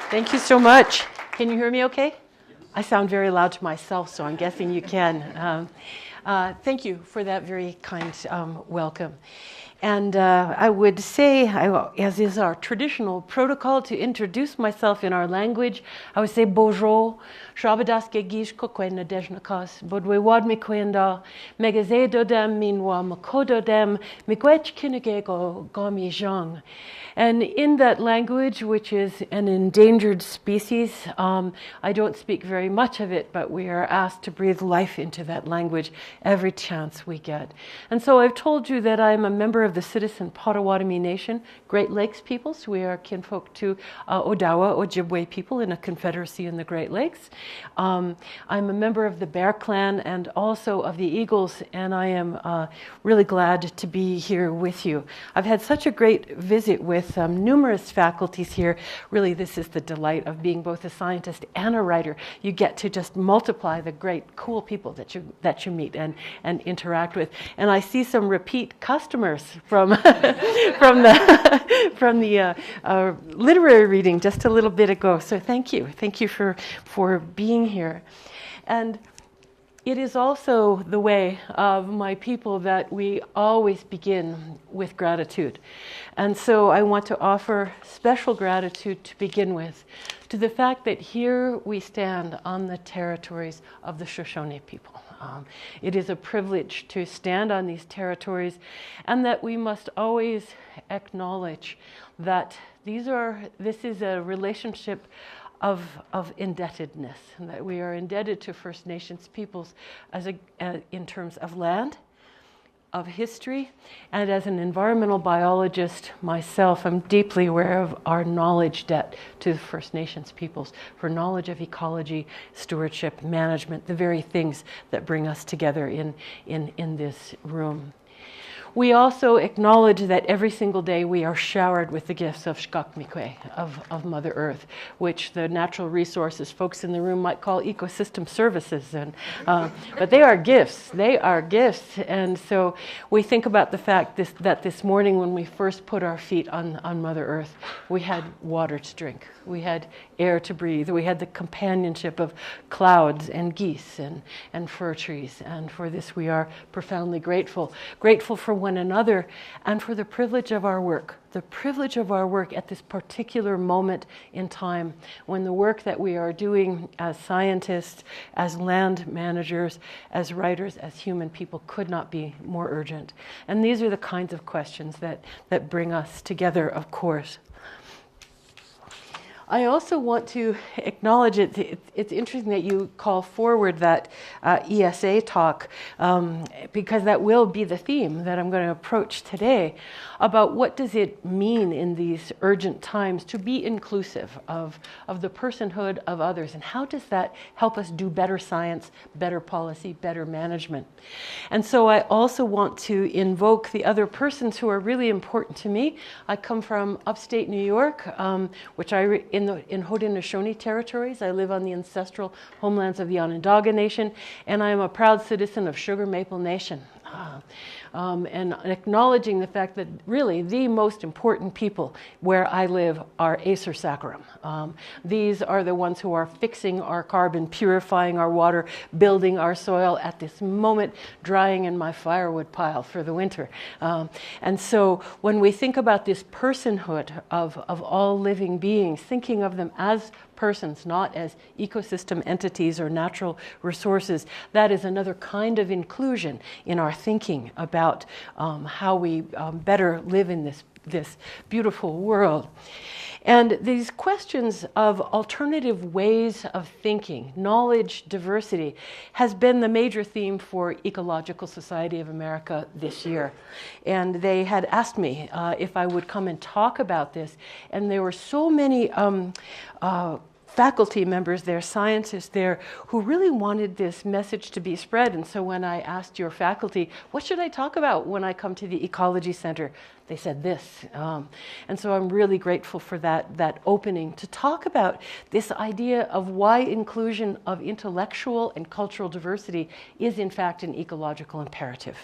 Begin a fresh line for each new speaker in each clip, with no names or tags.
Thank you so much. Can you hear me okay? I sound very loud to myself, so I'm guessing you can. Thank you for that very kind welcome. And I would say, as is our traditional protocol, to introduce myself in our language, I would say bonjour, shabadas gegish kokwen nadejnakas, bodwe wad mikwenda, megazedodem minwa makododem, mikwech kinegego gomi jang. And in that language, which is an endangered species, I don't speak very much of it, but we are asked to breathe life into that language every chance we get. And so I've told you that I'm a member of the Citizen Potawatomi Nation, Great Lakes peoples. We are kinfolk to Odawa, Ojibwe people in a confederacy in the Great Lakes. I'm a member of the Bear Clan and also of the Eagles, and I am really glad to be here with you. I've had such a great visit with numerous faculties here. Really, this is the delight of being both a scientist and a writer. You get to just multiply the great, cool people that you meet and interact with. And I see some repeat customers from the literary reading just a little bit ago. So thank you for being here. And it is also the way of my people that we always begin with gratitude. And so I want to offer special gratitude to begin with to the fact that here we stand on the territories of the Shoshone people. It is a privilege to stand on these territories, and that we must always acknowledge that this is a relationship of indebtedness, and that we are indebted to First Nations peoples in terms of land, of history, and as an environmental biologist myself, I'm deeply aware of our knowledge debt to the First Nations peoples for knowledge of ecology, stewardship, management, the very things that bring us together in this room. We also acknowledge that every single day we are showered with the gifts of Shkakmikwe, of Mother Earth, which the natural resources folks in the room might call ecosystem services. But they are gifts. They are gifts. And so we think about the fact that this morning when we first put our feet on Mother Earth, we had water to drink. We had air to breathe. We had the companionship of clouds and geese and fir trees. And for this we are profoundly grateful. Grateful for one another and for the privilege of our work. The privilege of our work at this particular moment in time when the work that we are doing as scientists, as land managers, as writers, as human people could not be more urgent. And these are the kinds of questions that bring us together, of course. I also want to acknowledge it's interesting that you call forward that ESA talk because that will be the theme that I'm going to approach today about what does it mean in these urgent times to be inclusive of the personhood of others, and how does that help us do better science, better policy, better management. And so I also want to invoke the other persons who are really important to me. I come from upstate New York, which in Haudenosaunee territories. I live on the ancestral homelands of the Onondaga Nation, and I am a proud citizen of Sugar Maple Nation. And acknowledging the fact that really the most important people where I live are Acer Saccharum. These are the ones who are fixing our carbon, purifying our water, building our soil at this moment, drying in my firewood pile for the winter. And so when we think about this personhood of all living beings, thinking of them as persons, not as ecosystem entities or natural resources, that is another kind of inclusion in our thinking about how we better live in this beautiful world. And these questions of alternative ways of thinking, knowledge, diversity, has been the major theme for Ecological Society of America this year. And they had asked me if I would come and talk about this. And there were so many faculty members there, scientists there, who really wanted this message to be spread. And so when I asked your faculty, what should I talk about when I come to the Ecology Center? They said this. And so I'm really grateful for that opening to talk about this idea of why inclusion of intellectual and cultural diversity is in fact an ecological imperative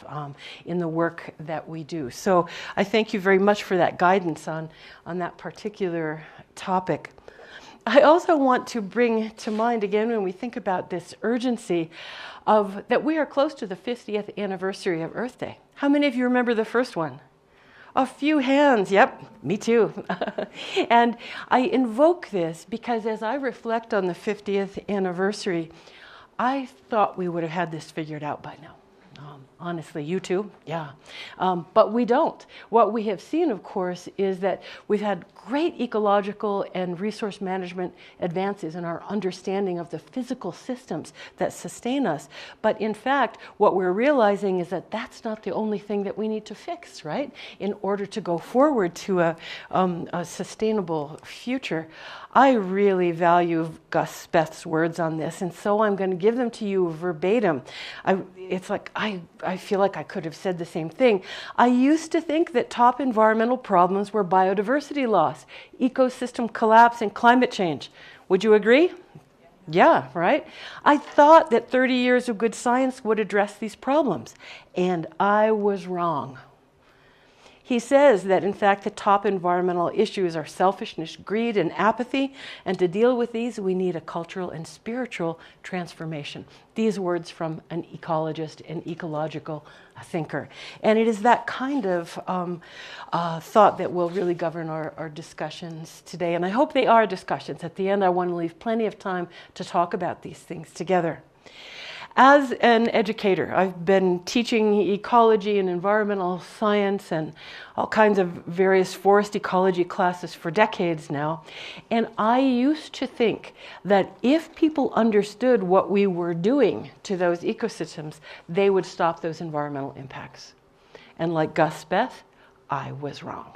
in the work that we do. So I thank you very much for that guidance on that particular topic. I also want to bring to mind again when we think about this urgency of that we are close to the 50th anniversary of Earth Day. How many of you remember the first one? A few hands, yep, me too. And I invoke this because as I reflect on the 50th anniversary, I thought we would have had this figured out by now. Honestly, you too? Yeah. But we don't. What we have seen, of course, is that we've had great ecological and resource management advances in our understanding of the physical systems that sustain us. But in fact, what we're realizing is that that's not the only thing that we need to fix, right? In order to go forward to a sustainable future. I really value Gus Speth's words on this, and so I'm going to give them to you verbatim. It's like I feel like I could have said the same thing. I used to think that top environmental problems were biodiversity loss, ecosystem collapse, and climate change. Would you agree? Yeah, right? I thought that 30 years of good science would address these problems, and I was wrong. He says that, in fact, the top environmental issues are selfishness, greed, and apathy, and to deal with these, we need a cultural and spiritual transformation. These words from an ecologist and ecological thinker. And it is that kind of thought that will really govern our discussions today. And I hope they are discussions. At the end, I want to leave plenty of time to talk about these things together. As an educator, I've been teaching ecology and environmental science and all kinds of various forest ecology classes for decades now. And I used to think that if people understood what we were doing to those ecosystems, they would stop those environmental impacts. And like Gus Speth, I was wrong.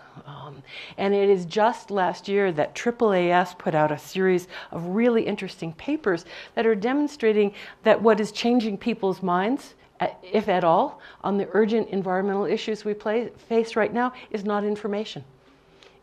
And it is just last year that AAAS put out a series of really interesting papers that are demonstrating that what is changing people's minds, if at all, on the urgent environmental issues we face right now is not information.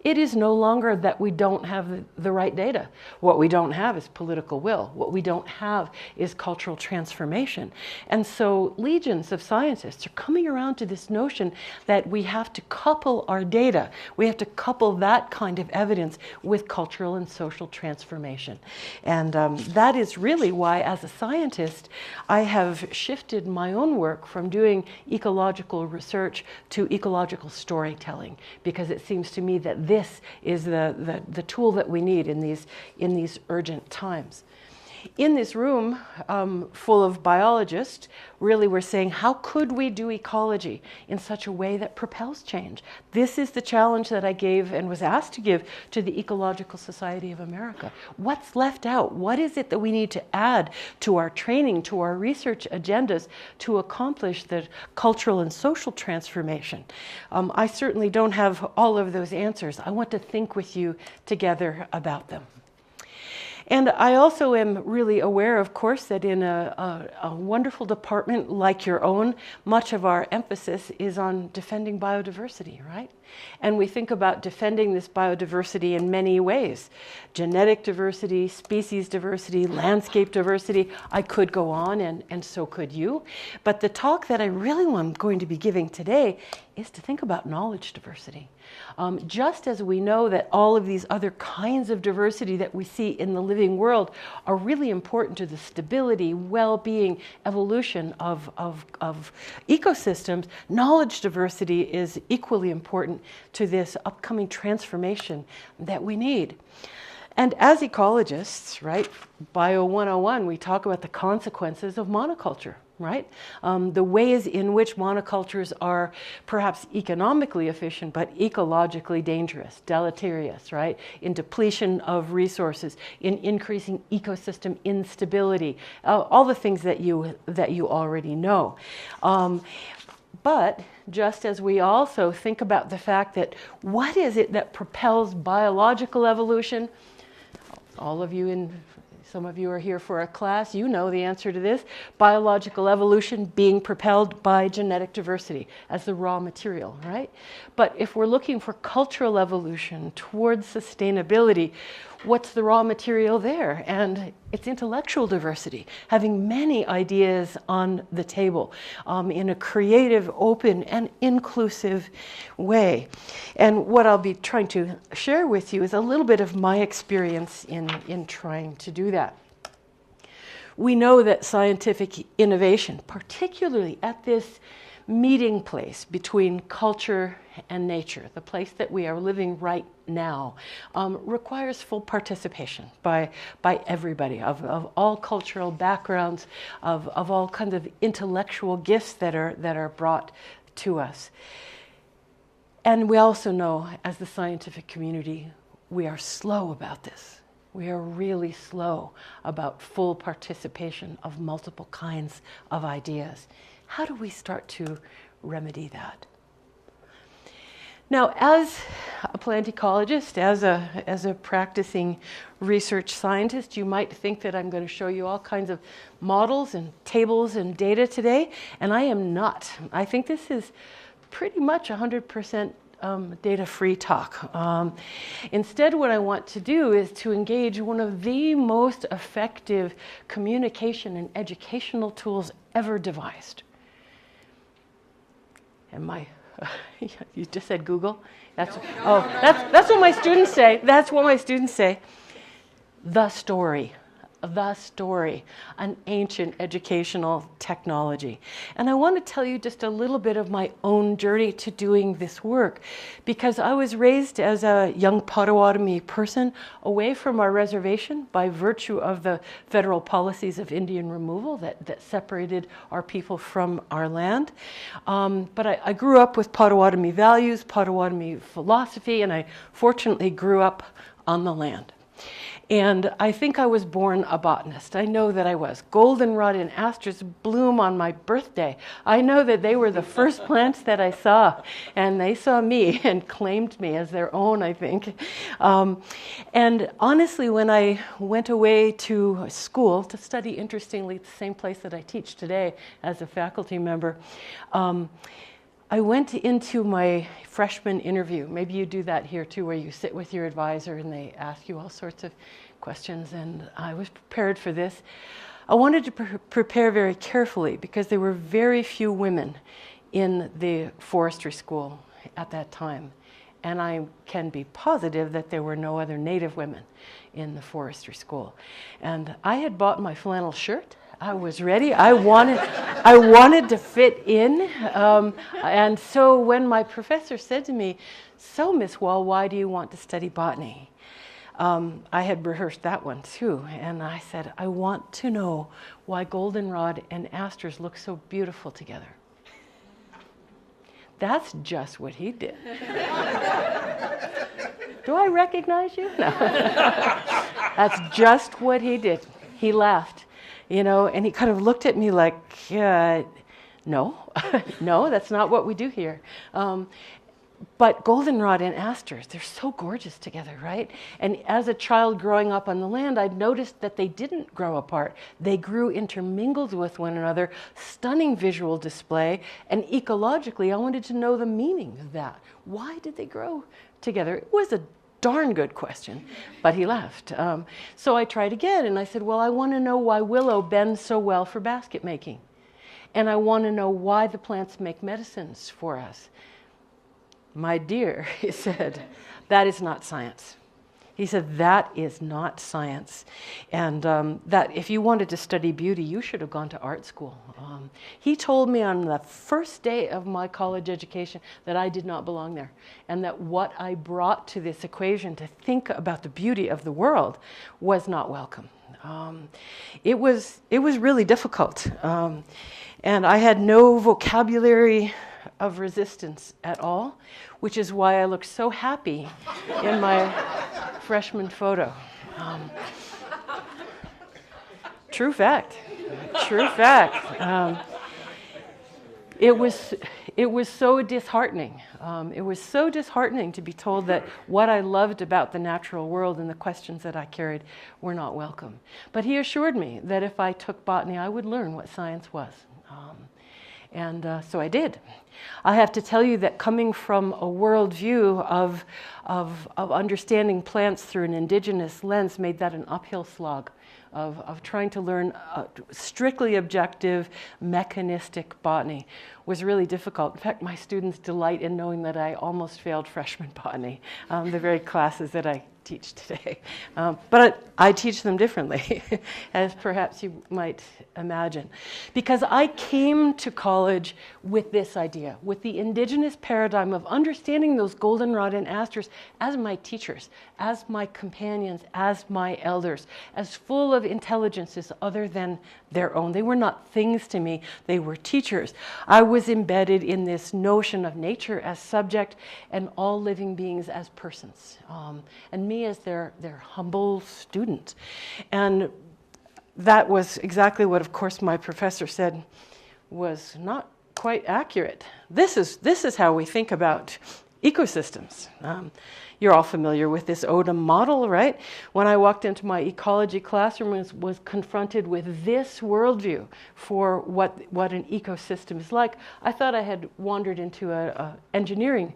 It is no longer that we don't have the right data. What we don't have is political will. What we don't have is cultural transformation. And so legions of scientists are coming around to this notion that we have to couple our data. We have to couple that kind of evidence with cultural and social transformation. And that is really why, as a scientist, I have shifted my own work from doing ecological research to ecological storytelling, because it seems to me that this is the tool that we need in these urgent times. In this room full of biologists, really we're saying, how could we do ecology in such a way that propels change? This is the challenge that I gave and was asked to give to the Ecological Society of America. What's left out? What is it that we need to add to our training, to our research agendas to accomplish the cultural and social transformation? I certainly don't have all of those answers. I want to think with you together about them. And I also am really aware, of course, that in a wonderful department like your own, much of our emphasis is on defending biodiversity, right? And we think about defending this biodiversity in many ways. Genetic diversity, species diversity, landscape diversity. I could go on, and so could you. But the talk that I really am going to be giving today is to think about knowledge diversity. Just as we know that all of these other kinds of diversity that we see in the living world are really important to the stability, well-being, evolution of ecosystems, knowledge diversity is equally important to this upcoming transformation that we need. And as ecologists, right, Bio 101, we talk about the consequences of monoculture, right? The ways in which monocultures are perhaps economically efficient, but ecologically dangerous, deleterious, right? In depletion of resources, in increasing ecosystem instability, all the things that you already know. But just as we also think about the fact that what is it that propels biological evolution? All of you some of you are here for a class, you know the answer to this. Biological evolution being propelled by genetic diversity as the raw material, right? But if we're looking for cultural evolution towards sustainability, what's the raw material there? And it's intellectual diversity, having many ideas on the table in a creative, open, and inclusive way. And what I'll be trying to share with you is a little bit of my experience in trying to do that. We know that scientific innovation, particularly at this meeting place between culture and nature, the place that we are living right now, requires full participation by everybody of all cultural backgrounds, of all kinds of intellectual gifts that are brought to us. And we also know, as the scientific community, we are slow about this. We are really slow about full participation of multiple kinds of ideas. How do we start to remedy that? Now, as a plant ecologist, as a practicing research scientist, you might think that I'm going to show you all kinds of models and tables and data today, and I am not. I think this is pretty much 100% data-free talk. Instead, what I want to do is to engage one of the most effective communication and educational tools ever devised. And you just said Google? That's what my students say. That's what my students say. The story, an ancient educational technology. And I want to tell you just a little bit of my own journey to doing this work, because I was raised as a young Potawatomi person away from our reservation by virtue of the federal policies of Indian removal that separated our people from our land. But I grew up with Potawatomi values, Potawatomi philosophy, and I fortunately grew up on the land. And I think I was born a botanist. I know that I was. Goldenrod and asters bloom on my birthday. I know that they were the first plants that I saw, and they saw me and claimed me as their own, I think. And honestly, when I went away to school to study, interestingly, the same place that I teach today as a faculty member, I went into my freshman interview. Maybe you do that here too, where you sit with your advisor and they ask you all sorts of questions, and I was prepared for this. I wanted to prepare very carefully because there were very few women in the forestry school at that time. And I can be positive that there were no other Native women in the forestry school. And I had bought my flannel shirt. I was ready. I wanted to fit in. And so when my professor said to me, "So, Miss Wall, why do you want to study botany?" I had rehearsed that one too. And I said, "I want to know why goldenrod and asters look so beautiful together." That's just what he did. Do I recognize you? No. That's just what he did. He laughed. And he kind of looked at me like, no, no, that's not what we do here. But goldenrod and asters, they're so gorgeous together, right? And as a child growing up on the land, I'd noticed that they didn't grow apart. They grew intermingled with one another, stunning visual display. And ecologically, I wanted to know the meaning of that. Why did they grow together? It was a darn good question, but he laughed. So I tried again, and I said, well, I want to know why willow bends so well for basket making. And I want to know why the plants make medicines for us. My dear, he said, that is not science. He said, that is not science. And that if you wanted to study beauty, you should have gone to art school. He told me on the first day of my college education that I did not belong there, and that what I brought to this equation to think about the beauty of the world was not welcome. It was really difficult. And I had no vocabulary of resistance at all, which is why I look so happy in my freshman photo. True fact. True fact. It was so disheartening. It was so disheartening to be told that what I loved about the natural world and the questions that I carried were not welcome. But he assured me that if I took botany, I would learn what science was. And so I did. I have to tell you that coming from a worldview of understanding plants through an indigenous lens made that an uphill slog of trying to learn strictly objective, mechanistic botany was really difficult. In fact, my students delight in knowing that I almost failed freshman botany, the very classes that I teach today. But I teach them differently, as perhaps you might imagine. Because I came to college with this idea, with the indigenous paradigm of understanding those goldenrod and asters as my teachers, as my companions, as my elders, as full of intelligences other than their own. They were not things to me, they were teachers. I was embedded in this notion of nature as subject and all living beings as persons, and me as their humble student. And that was exactly what, of course, my professor said was not quite accurate. This is how we think about ecosystems. You're all familiar with this Odom model, right? When I walked into my ecology classroom, was confronted with this worldview for what an ecosystem is like, I thought I had wandered into a engineering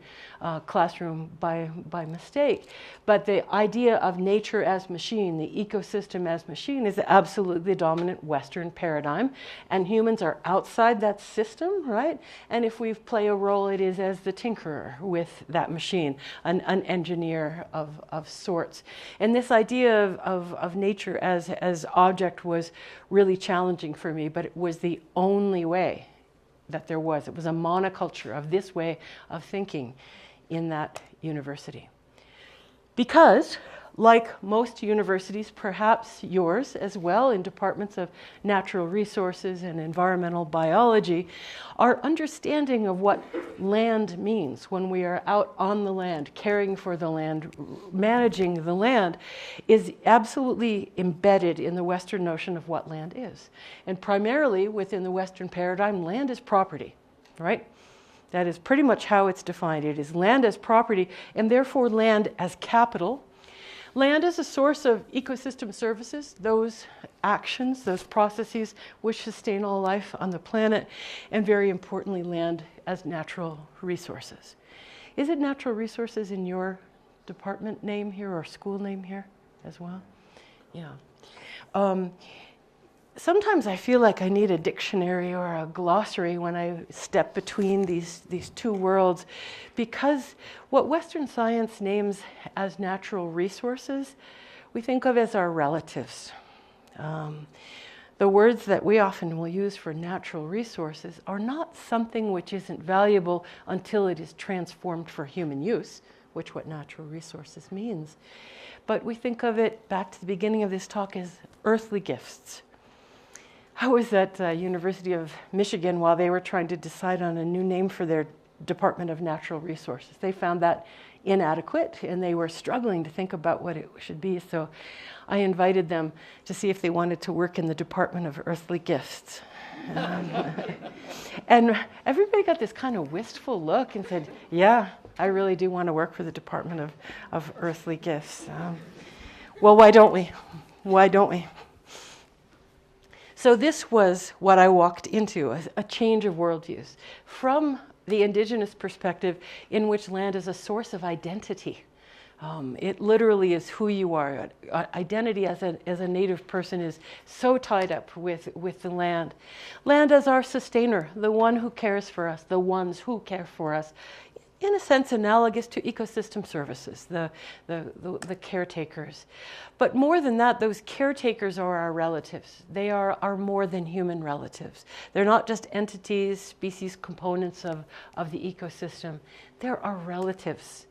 classroom by mistake. But the idea of nature as machine, the ecosystem as machine, is absolutely the dominant Western paradigm. And humans are outside that system, right? And if we play a role, it is as the tinkerer with that machine, an engineer of sorts. And this idea of nature as object was really challenging for me, but it was the only way that there was. It was a monoculture of this way of thinking in that university. Because, like most universities, perhaps yours as well, in departments of natural resources and environmental biology, our understanding of what land means when we are out on the land, caring for the land, managing the land, is absolutely embedded in the Western notion of what land is. And primarily within the Western paradigm, land is property, right? That is pretty much how it's defined. It is land as property, and therefore land as capital. Land is a source of ecosystem services, those actions, those processes which sustain all life on the planet, and very importantly, land as natural resources. Is it natural resources in your department name here or school name here as well? Yeah. Sometimes I feel like I need a dictionary or a glossary when I step between these two worlds, because what Western science names as natural resources, we think of as our relatives. The words that we often will use for natural resources are not something which isn't valuable until it is transformed for human use, which what natural resources means. But we think of it, back to the beginning of this talk, as earthly gifts. I was at University of Michigan while they were trying to decide on a new name for their Department of Natural Resources. They found that inadequate, and they were struggling to think about what it should be. So I invited them to see if they wanted to work in the Department of Earthly Gifts. And everybody got this kind of wistful look and said, yeah, I really do want to work for the Department of Earthly Gifts. Well, why don't we? Why don't we? So this was what I walked into, a change of worldviews from the indigenous perspective, in which land is a source of identity. It literally is who you are. Identity as a native person is so tied up with the land. Land as our sustainer, the one who cares for us, the ones who care for us. In a sense, analogous to ecosystem services, the caretakers. But more than that, those caretakers are our relatives. They are more than human relatives. They're not just entities, species, components of the ecosystem. They're our relatives.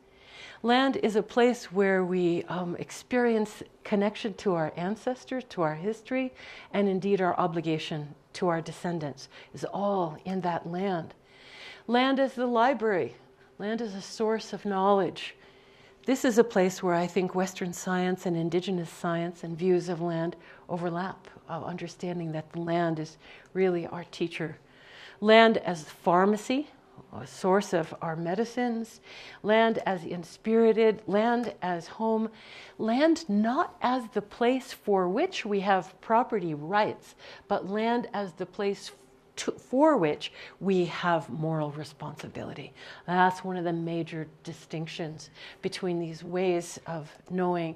Land is a place where we experience connection to our ancestors, to our history, and indeed our obligation to our descendants is all in that land. Land is the library. Land is a source of knowledge. This is a place where I think Western science and indigenous science and views of land overlap, of understanding that the land is really our teacher. Land as pharmacy, a source of our medicines. Land as inspirited, land as home. Land not as the place for which we have property rights, but land as the place for which we have moral responsibility. That's one of the major distinctions between these ways of knowing,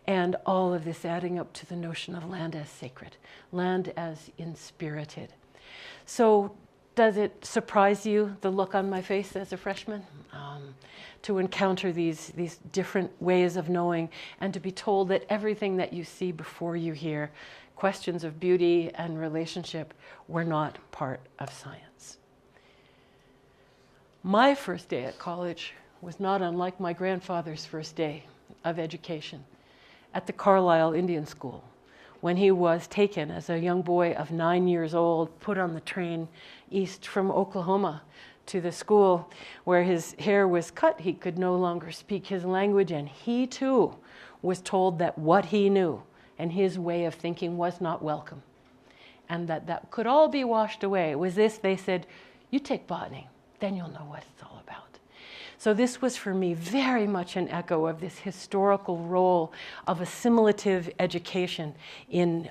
and all of this adding up to the notion of land as sacred, land as inspirited. So does it surprise you, the look on my face as a freshman, to encounter these different ways of knowing, and to be told that everything that you see before you here, questions of beauty and relationship, were not part of science? My first day at college was not unlike my grandfather's first day of education at the Carlisle Indian School, when he was taken as a young boy of 9 years old, put on the train east from Oklahoma to the school where his hair was cut. He could no longer speak his language, and he too was told that what he knew and his way of thinking was not welcome, and that could all be washed away. It was this, they said, you take botany, then you'll know what it's all about. So this was for me very much an echo of this historical role of assimilative education in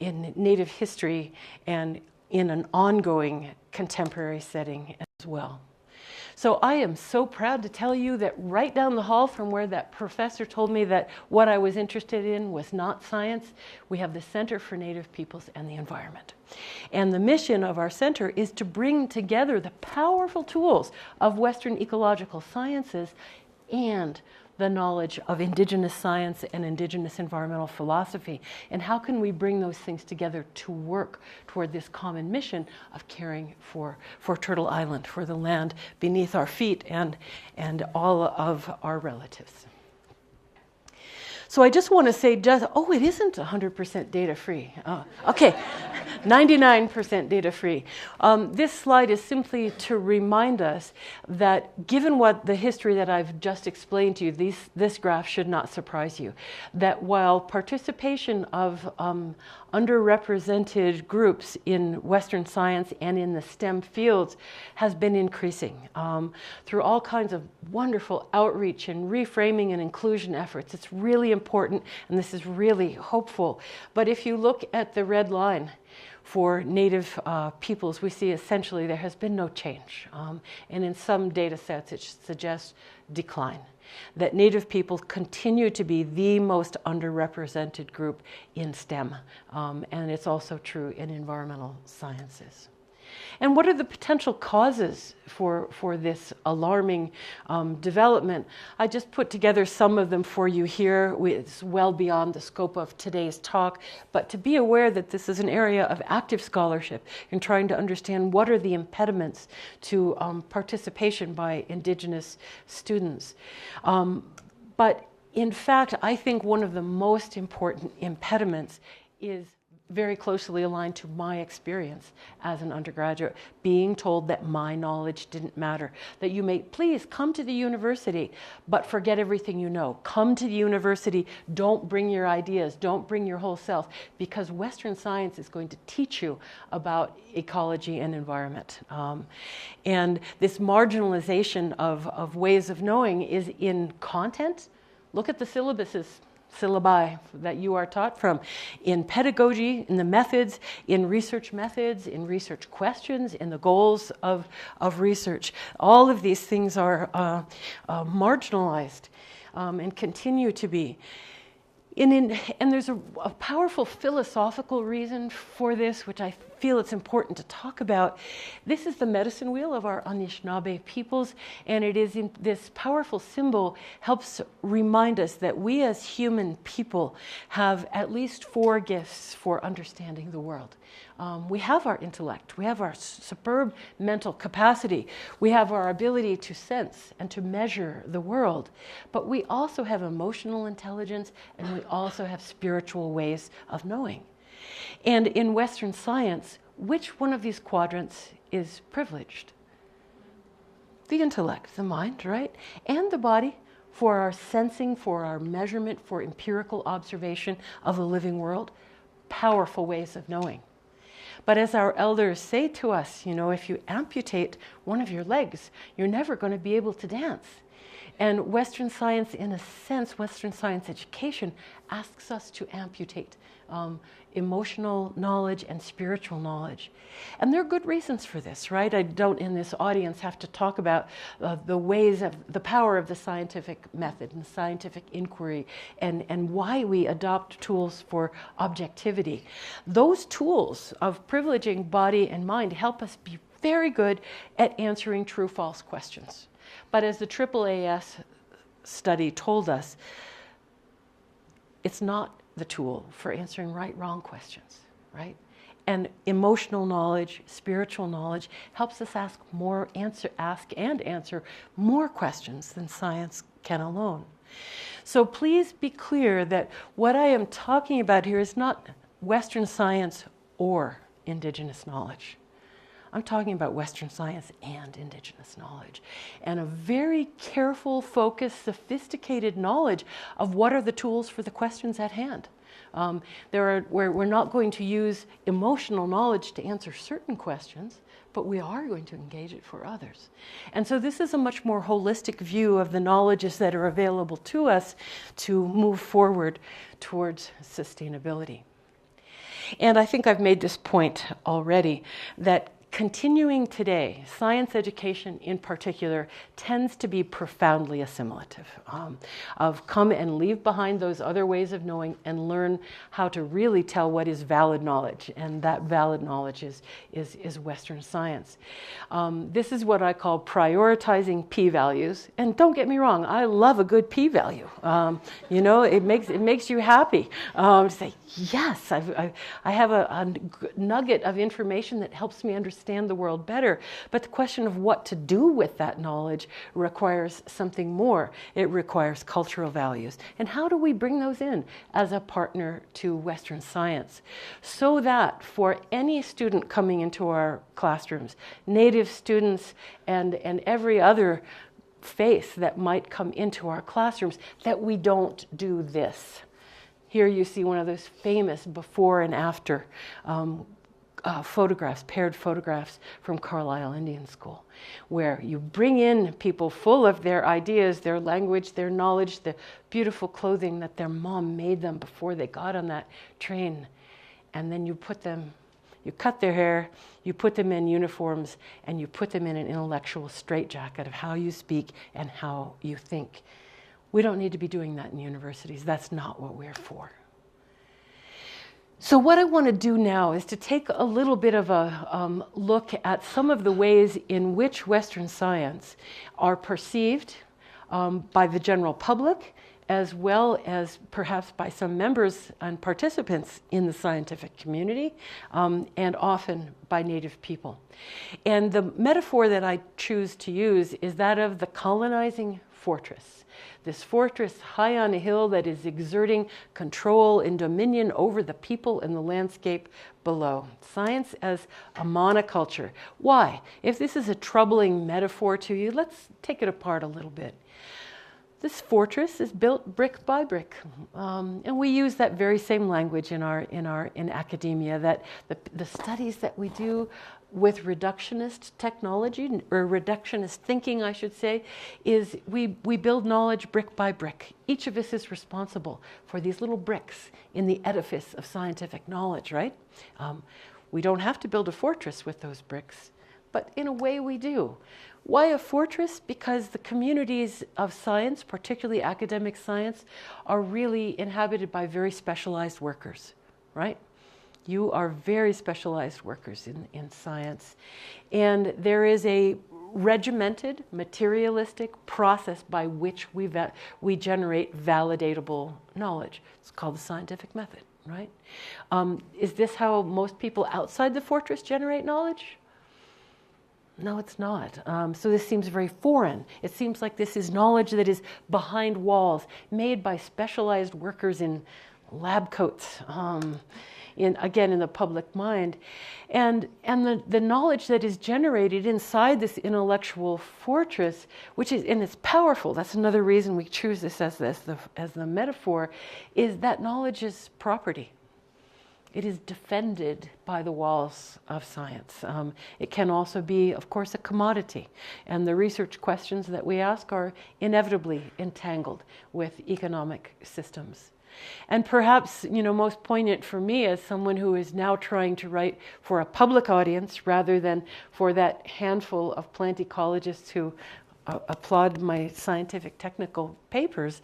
Native history and in an ongoing contemporary setting as well. So I am so proud to tell you that right down the hall from where that professor told me that what I was interested in was not science, we have the Center for Native Peoples and the Environment. And the mission of our center is to bring together the powerful tools of Western ecological sciences and the knowledge of Indigenous science and Indigenous environmental philosophy. And how can we bring those things together to work toward this common mission of caring for Turtle Island, for the land beneath our feet and all of our relatives. So I just want to say, it isn't 100% data free. Okay, 99% data free. This slide is simply to remind us that given what the history that I've just explained to you, this graph should not surprise you. That while participation of underrepresented groups in Western science and in the STEM fields has been increasing through all kinds of wonderful outreach and reframing and inclusion efforts. It's really important, and this is really hopeful. But if you look at the red line for Native peoples, we see essentially there has been no change. And in some data sets, it suggests decline. That Native peoples continue to be the most underrepresented group in STEM. And it's also true in environmental sciences. And what are the potential causes for this alarming development? I just put together some of them for you here. It's well beyond the scope of today's talk, but to be aware that this is an area of active scholarship in trying to understand what are the impediments to participation by Indigenous students. But in fact, I think one of the most important impediments is very closely aligned to my experience as an undergraduate, being told that my knowledge didn't matter, that you may please come to the university, but forget everything you know. Come to the university, don't bring your ideas, don't bring your whole self, because Western science is going to teach you about ecology and environment. And this marginalization of ways of knowing is in content. Look at the syllabi that you are taught from, in pedagogy, in the methods, in research questions, in the goals of research. All of these things are marginalized and continue to be. And there's a powerful philosophical reason for this, which I feel it's important to talk about. This is the medicine wheel of our Anishinaabe peoples, and it is this powerful symbol helps remind us that we as human people have at least 4 gifts for understanding the world. We have our intellect, we have our superb mental capacity, we have our ability to sense and to measure the world, but we also have emotional intelligence, and we also have spiritual ways of knowing. And in Western science, which one of these quadrants is privileged? The intellect, the mind, right? And the body, for our sensing, for our measurement, for empirical observation of the living world. Powerful ways of knowing. But as our elders say to us, if you amputate one of your legs, you're never going to be able to dance. And Western science, in a sense, Western science education asks us to amputate emotional knowledge and spiritual knowledge. And there are good reasons for this, right? I don't, in this audience, have to talk about the ways of the power of the scientific method and scientific inquiry and why we adopt tools for objectivity. Those tools of privileging body and mind help us be very good at answering true-false questions. But as the AAAS study told us, it's not the tool for answering right-wrong questions, right? And emotional knowledge, spiritual knowledge helps us ask and answer more questions than science can alone. So please be clear that what I am talking about here is not Western science or Indigenous knowledge. I'm talking about Western science and Indigenous knowledge, and a very careful, focused, sophisticated knowledge of what are the tools for the questions at hand. We're not going to use emotional knowledge to answer certain questions, but we are going to engage it for others. And so this is a much more holistic view of the knowledges that are available to us to move forward towards sustainability. And I think I've made this point already, that continuing today, science education in particular, tends to be profoundly assimilative, of come and leave behind those other ways of knowing and learn how to really tell what is valid knowledge, and that valid knowledge is Western science. This is what I call prioritizing p-values, and don't get me wrong, I love a good p-value. You know, it makes you happy to say, yes, I have a nugget of information that helps me understand the world better. But the question of what to do with that knowledge requires something more. It requires cultural values. And how do we bring those in as a partner to Western science? So that for any student coming into our classrooms, Native students and every other face that might come into our classrooms, that we don't do this. Here you see one of those famous before and after photographs, paired photographs from Carlisle Indian School, where you bring in people full of their ideas, their language, their knowledge, the beautiful clothing that their mom made them before they got on that train, and then you cut their hair, you put them in uniforms, and you put them in an intellectual straitjacket of how you speak and how you think. We don't need to be doing that in universities. That's not what we're for. So what I want to do now is to take a little bit of a look at some of the ways in which Western science are perceived by the general public, as well as perhaps by some members and participants in the scientific community, and often by Native people. And the metaphor that I choose to use is that of the colonizing fortress. This fortress high on a hill that is exerting control and dominion over the people and the landscape below. Science as a monoculture. Why? If this is a troubling metaphor to you, let's take it apart a little bit. This fortress is built brick by brick, and we use that very same language in academia. That the studies that we do with reductionist technology, or reductionist thinking, I should say, is we build knowledge brick by brick. Each of us is responsible for these little bricks in the edifice of scientific knowledge, right? We don't have to build a fortress with those bricks, but in a way we do. Why a fortress? Because the communities of science, particularly academic science, are really inhabited by very specialized workers, right? You are very specialized workers in science. And there is a regimented, materialistic process by which we generate validatable knowledge. It's called the scientific method, right? Is this how most people outside the fortress generate knowledge? No, it's not. So this seems very foreign. It seems like this is knowledge that is behind walls, made by specialized workers in lab coats, in the public mind. And the knowledge that is generated inside this intellectual fortress, which is, and it's powerful, that's another reason we choose this as the metaphor, is that knowledge is property. It is defended by the walls of science. It can also be, of course, a commodity. And the research questions that we ask are inevitably entangled with economic systems. And perhaps, most poignant for me as someone who is now trying to write for a public audience rather than for that handful of plant ecologists who applaud my scientific technical papers,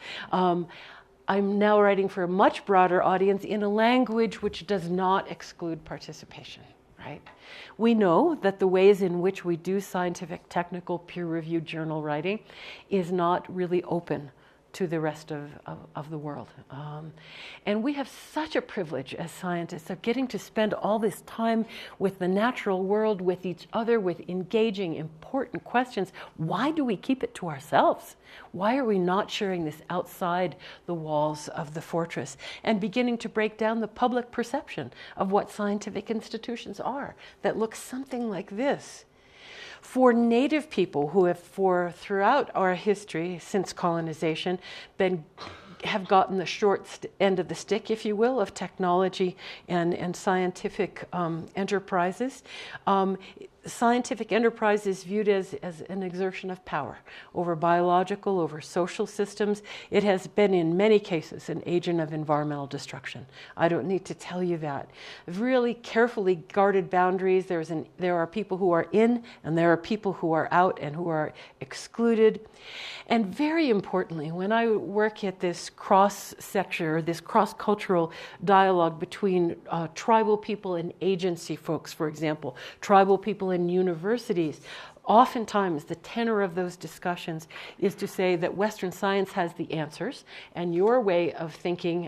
I'm now writing for a much broader audience in a language which does not exclude participation, right? We know that the ways in which we do scientific, technical, peer-reviewed journal writing is not really open to the rest of the world. And we have such a privilege as scientists of getting to spend all this time with the natural world, with each other, with engaging important questions. Why do we keep it to ourselves? Why are we not sharing this outside the walls of the fortress and beginning to break down the public perception of what scientific institutions are that looks something like this? For Native people who have, throughout our history since colonization, have gotten the short end of the stick, if you will, of technology and scientific enterprises. Scientific enterprise is viewed as an exertion of power over biological, over social systems. It has been, in many cases, an agent of environmental destruction. I don't need to tell you that. Really carefully guarded boundaries. There are people who are in, and there are people who are out and who are excluded. And very importantly, when I work at this cross-section, or this cross-cultural dialogue between tribal people and agency folks, for example, tribal people in universities, oftentimes the tenor of those discussions is to say that Western science has the answers, and your way of thinking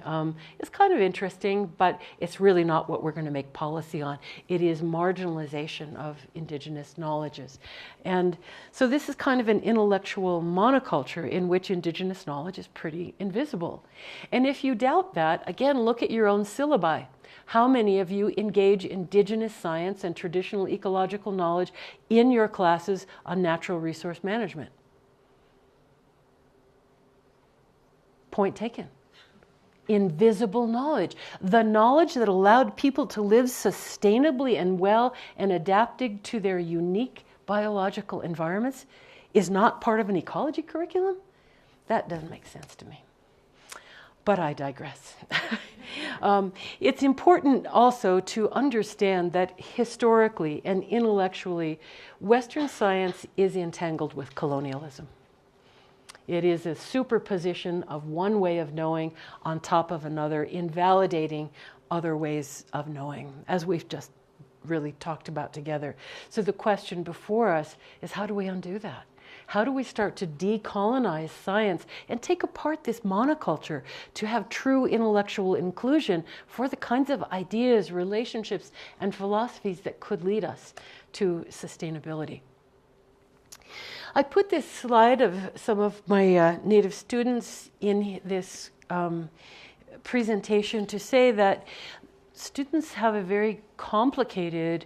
is kind of interesting, but it's really not what we're going to make policy on. It is marginalization of Indigenous knowledges. And so this is kind of an intellectual monoculture in which Indigenous knowledge is pretty invisible. And if you doubt that, again, look at your own syllabi. How many of you engage Indigenous science and traditional ecological knowledge in your classes on natural resource management? Point taken. Invisible knowledge. The knowledge that allowed people to live sustainably and well and adapted to their unique biological environments is not part of an ecology curriculum? That doesn't make sense to me. But I digress. It's important also to understand that historically and intellectually, Western science is entangled with colonialism. It is a superposition of one way of knowing on top of another, invalidating other ways of knowing, as we've just really talked about together. So the question before us is, how do we undo that? How do we start to decolonize science and take apart this monoculture to have true intellectual inclusion for the kinds of ideas, relationships, and philosophies that could lead us to sustainability? I put this slide of some of my Native students in this presentation to say that students have a very complicated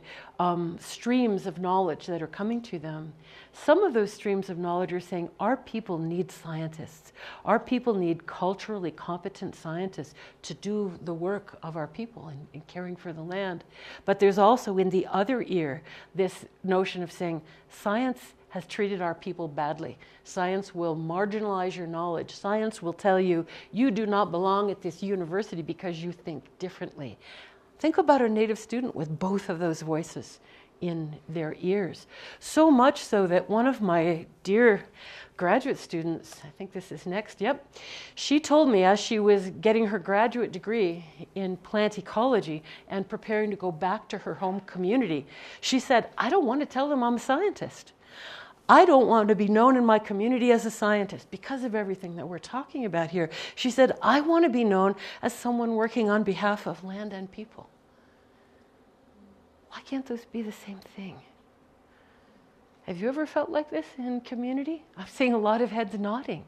streams of knowledge that are coming to them. Some of those streams of knowledge are saying our people need scientists. Our people need culturally competent scientists to do the work of our people in caring for the land. But there's also in the other ear this notion of saying science has treated our people badly. Science will marginalize your knowledge. Science will tell you, you do not belong at this university because you think differently. Think about a Native student with both of those voices in their ears. So much so that one of my dear graduate students, I think this is next, yep, she told me as she was getting her graduate degree in plant ecology and preparing to go back to her home community, she said, I don't want to tell them I'm a scientist. I don't want to be known in my community as a scientist because of everything that we're talking about here. She said, I want to be known as someone working on behalf of land and people. Why can't those be the same thing? Have you ever felt like this in community? I'm seeing a lot of heads nodding.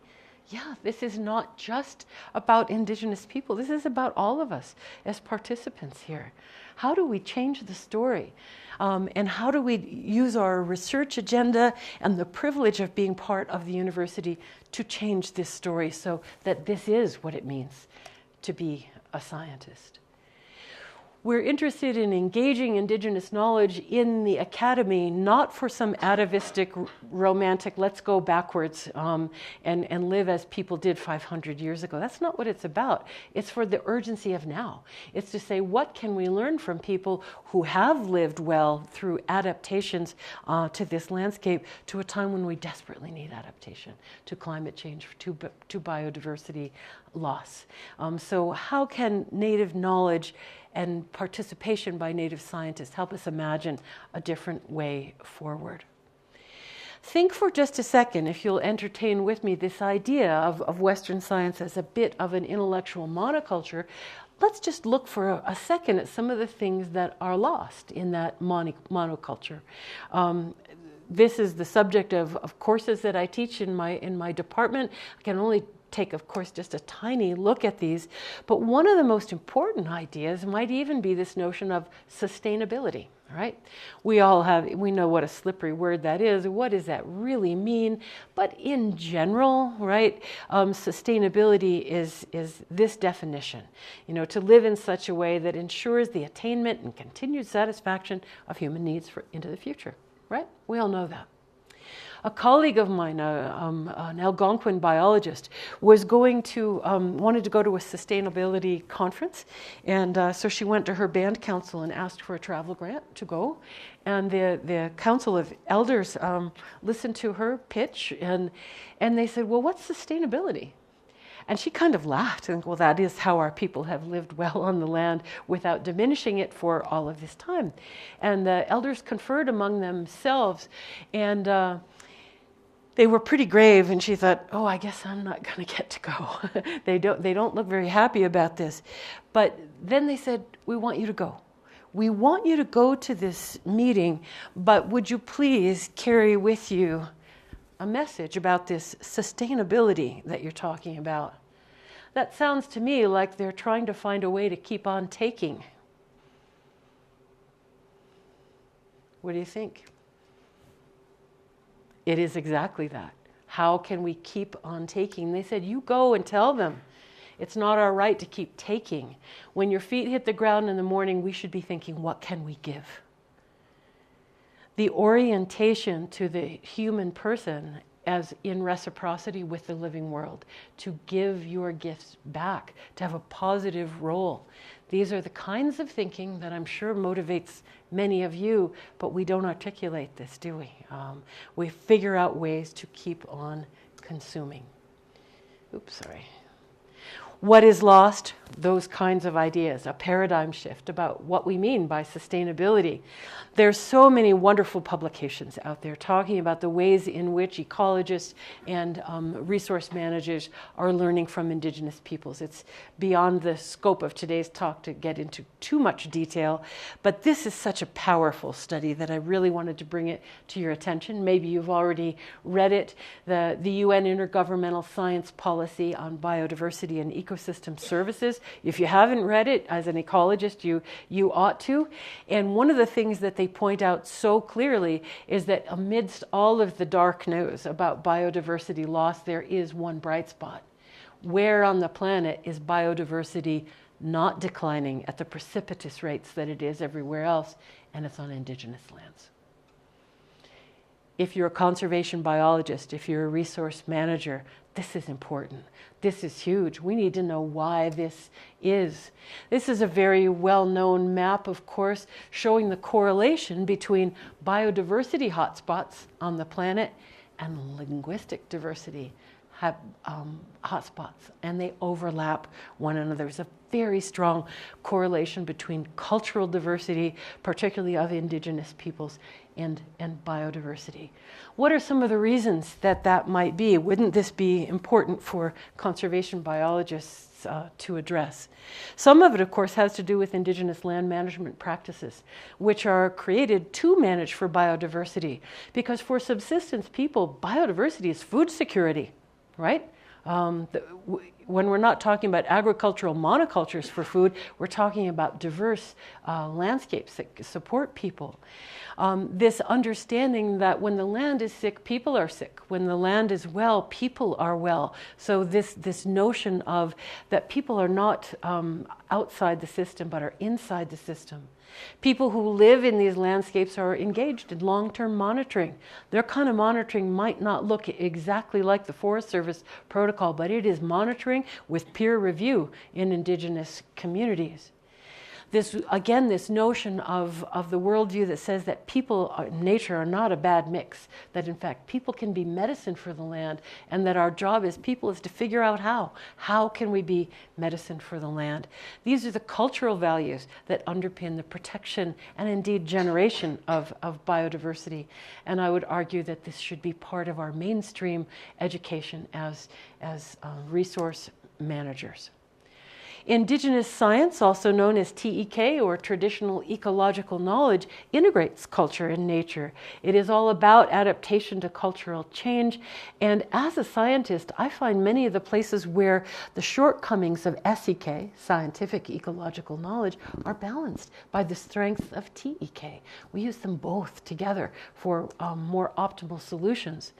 Yeah, this is not just about Indigenous people. This is about all of us as participants here. How do we change the story? And how do we use our research agenda and the privilege of being part of the university to change this story so that this is what it means to be a scientist? We're interested in engaging Indigenous knowledge in the academy, not for some atavistic, romantic, let's go backwards and live as people did 500 years ago. That's not what it's about. It's for the urgency of now. It's to say, what can we learn from people who have lived well through adaptations to this landscape, to a time when we desperately need adaptation, to climate change, to biodiversity loss. So how can Native knowledge and participation by Native scientists help us imagine a different way forward? Think for just a second, if you'll entertain with me this idea of Western science as a bit of an intellectual monoculture. Let's just look for a second at some of the things that are lost in that monoculture. This is the subject of courses that I teach in my department. I can only take, of course, just a tiny look at these, but one of the most important ideas might even be this notion of sustainability, right? We know what a slippery word that is. What does that really mean? But in general, right, sustainability is this definition, to live in such a way that ensures the attainment and continued satisfaction of human needs into the future, right? We all know that. A colleague of mine, an Algonquin biologist, wanted to go to a sustainability conference, and so she went to her band council and asked for a travel grant to go. And the council of elders listened to her pitch, and they said, "Well, what's sustainability?" And she kind of laughed and, well, that is how our people have lived well on the land without diminishing it for all of this time. And the elders conferred among themselves, and they were pretty grave, and she thought, oh, I guess I'm not going to get to go. They don't look very happy about this. But then they said, we want you to go. We want you to go to this meeting, but would you please carry with you a message about this sustainability that you're talking about? That sounds to me like they're trying to find a way to keep on taking. What do you think? It is exactly that. How can we keep on taking? They said, you go and tell them. It's not our right to keep taking. When your feet hit the ground in the morning, we should be thinking, what can we give? The orientation to the human person as in reciprocity with the living world, to give your gifts back, to have a positive role. These are the kinds of thinking that I'm sure motivates many of you, but we don't articulate this, do we? We figure out ways to keep on consuming. Oops, sorry. What is lost? Those kinds of ideas, a paradigm shift about what we mean by sustainability. There's so many wonderful publications out there talking about the ways in which ecologists and resource managers are learning from Indigenous peoples. It's beyond the scope of today's talk to get into too much detail, but this is such a powerful study that I really wanted to bring it to your attention. Maybe you've already read it. The UN Intergovernmental Science Policy on Biodiversity and Ecosystem Services. If you haven't read it, as an ecologist, you ought to. And one of the things that they point out so clearly is that amidst all of the dark news about biodiversity loss, there is one bright spot. Where on the planet is biodiversity not declining at the precipitous rates that it is everywhere else? And it's on Indigenous lands. If you're a conservation biologist, if you're a resource manager, this is important. This is huge. We need to know why this is. This is a very well-known map, of course, showing the correlation between biodiversity hotspots on the planet and linguistic diversity hotspots, and they overlap one another. There's a very strong correlation between cultural diversity, particularly of Indigenous peoples, and biodiversity. What are some of the reasons that might be? Wouldn't this be important for conservation biologists to address? Some of it, of course, has to do with Indigenous land management practices, which are created to manage for biodiversity. Because for subsistence people, biodiversity is food security, right? when we're not talking about agricultural monocultures for food, we're talking about diverse landscapes that support people. This understanding that when the land is sick, people are sick. When the land is well, people are well. So this notion of that people are not outside the system, but are inside the system. People who live in these landscapes are engaged in long-term monitoring. Their kind of monitoring might not look exactly like the Forest Service protocol, but it is monitoring with peer review in Indigenous communities. This notion of the worldview that says that people and nature are not a bad mix, that in fact people can be medicine for the land, and that our job as people is to figure out how can we be medicine for the land. These are the cultural values that underpin the protection and indeed generation of biodiversity, and I would argue that this should be part of our mainstream education as resource managers. Indigenous science, also known as TEK, or traditional ecological knowledge, integrates culture and nature. It is all about adaptation to cultural change. And as a scientist, I find many of the places where the shortcomings of SEK, scientific ecological knowledge, are balanced by the strength of TEK. We use them both together for more optimal solutions.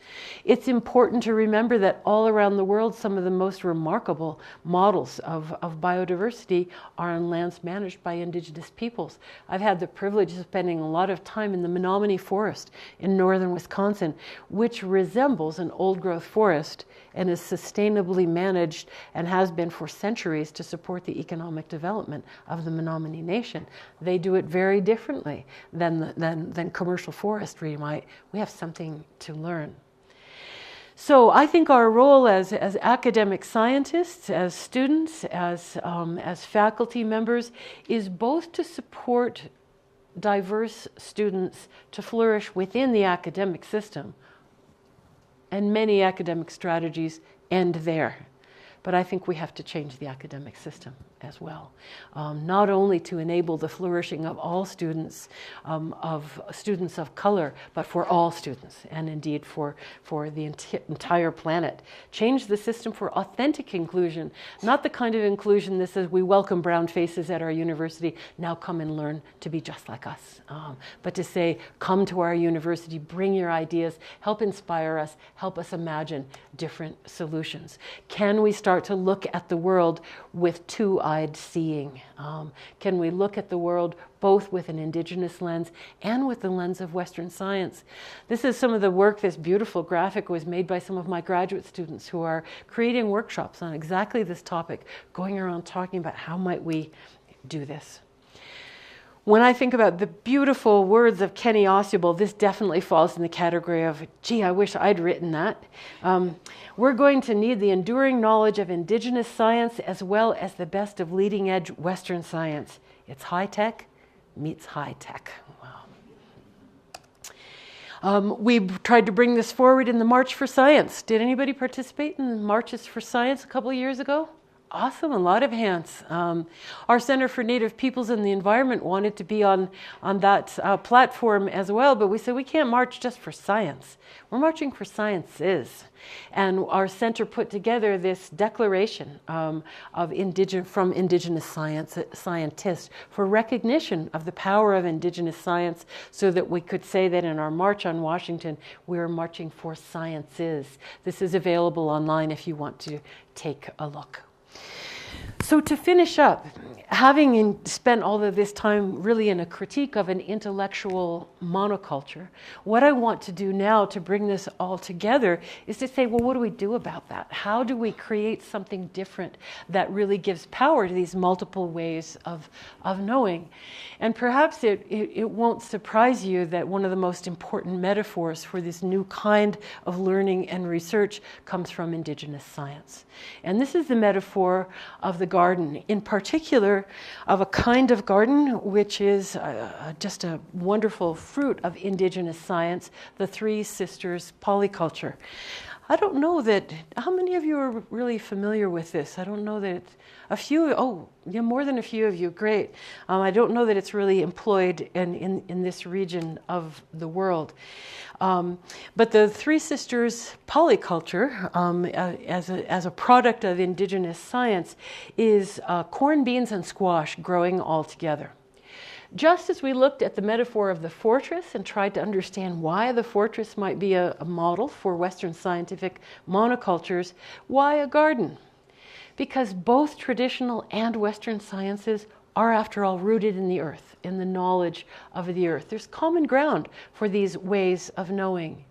It's important to remember that all around the world, some of the most remarkable models of biodiversity are on lands managed by Indigenous peoples. I've had the privilege of spending a lot of time in the Menominee Forest in northern Wisconsin, which resembles an old-growth forest and is sustainably managed and has been for centuries to support the economic development of the Menominee Nation. They do it very differently than commercial forestry might. We have something to learn. So I think our role as academic scientists, as students, as faculty members, is both to support diverse students to flourish within the academic system. And many academic strategies end there. But I think we have to change the academic system as well, not only to enable the flourishing of all students, of students of color, but for all students, and indeed for the entire planet. Change the system for authentic inclusion, not the kind of inclusion that says we welcome brown faces at our university, now come and learn to be just like us, but to say, come to our university, bring your ideas, help inspire us, help us imagine different solutions. Can we start to look at the world with two-eyed seeing? Can we look at the world both with an Indigenous lens and with the lens of Western science? This is some of the work. This beautiful graphic was made by some of my graduate students who are creating workshops on exactly this topic, going around talking about how might we do this. When I think about the beautiful words of Kenny Ausubel, this definitely falls in the category of, gee, I wish I'd written that. We're going to need the enduring knowledge of Indigenous science as well as the best of leading-edge Western science. It's high-tech meets high-tech. Wow. We tried to bring this forward in the March for Science. Did anybody participate in the Marches for Science a couple of years ago? Awesome, a lot of hands. Our Center for Native Peoples and the Environment wanted to be on that platform as well, but we said we can't march just for science. We're marching for sciences. And our center put together this declaration from Indigenous scientists for recognition of the power of Indigenous science, so that we could say that in our March on Washington, we're marching for sciences. This is available online if you want to take a look. So to finish up, having spent all of this time really in a critique of an intellectual monoculture, what I want to do now to bring this all together is to say, well, what do we do about that? How do we create something different that really gives power to these multiple ways of knowing? And perhaps it won't surprise you that one of the most important metaphors for this new kind of learning and research comes from Indigenous science. And this is the metaphor of the garden, in particular of a kind of garden which is just a wonderful fruit of Indigenous science, the Three Sisters polyculture. I don't know that, how many of you are really familiar with this? I don't know that a few, oh, yeah, more than a few of you, great. I don't know that it's really employed in this region of the world. But the Three Sisters polyculture, as a product of Indigenous science, is corn, beans, and squash growing all together. Just as we looked at the metaphor of the fortress and tried to understand why the fortress might be a model for Western scientific monocultures, why a garden? Because both traditional and Western sciences are, after all, rooted in the earth, in the knowledge of the earth. There's common ground for these ways of knowing.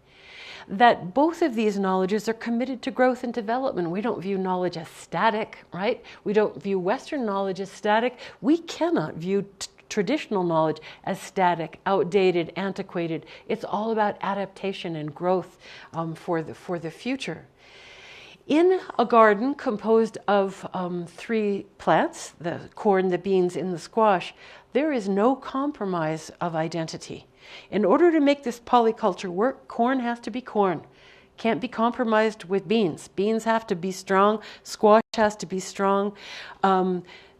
That both of these knowledges are committed to growth and development. We don't view knowledge as static, right? We don't view Western knowledge as static. We cannot view traditional knowledge as static, outdated, antiquated. It's all about adaptation and growth for the future. In a garden composed of 3 plants, the corn, the beans, and the squash, there is no compromise of identity. In order to make this polyculture work, corn has to be corn. Can't be compromised with beans. Beans have to be strong. Squash has to be strong.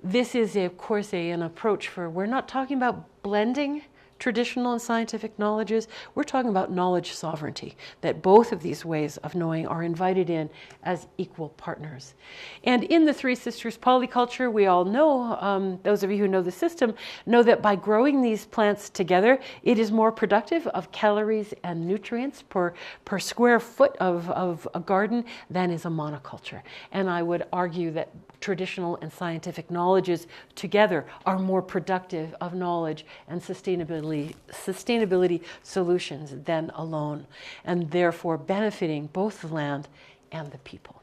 This is, of course, an approach for, we're not talking about blending traditional and scientific knowledges. We're talking about knowledge sovereignty, that both of these ways of knowing are invited in as equal partners. And in the Three Sisters polyculture, we all know, those of you who know the system, know that by growing these plants together, it is more productive of calories and nutrients per square foot of a garden than is a monoculture. And I would argue that traditional and scientific knowledges together are more productive of knowledge and sustainability solutions than alone, and therefore benefiting both the land and the people.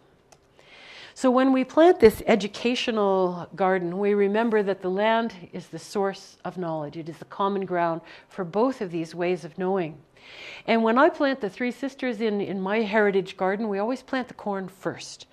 So when we plant this educational garden, we remember that the land is the source of knowledge. It is the common ground for both of these ways of knowing. And when I plant the Three Sisters in my heritage garden, we always plant the corn first,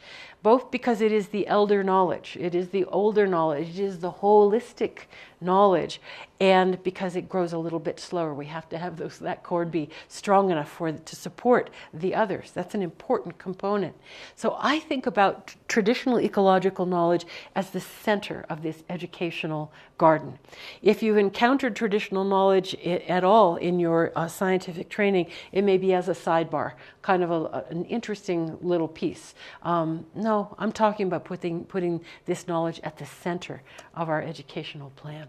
both because it is the elder knowledge, it is the older knowledge, it is the holistic knowledge, and because it grows a little bit slower. We have to have that corn be strong enough to support the others. That's an important component. So I think about traditional ecological knowledge as the center of this educational garden. If you've encountered traditional knowledge at all in your scientific training, it may be as a sidebar, kind of an interesting little piece. No, I'm talking about putting this knowledge at the center of our educational plan.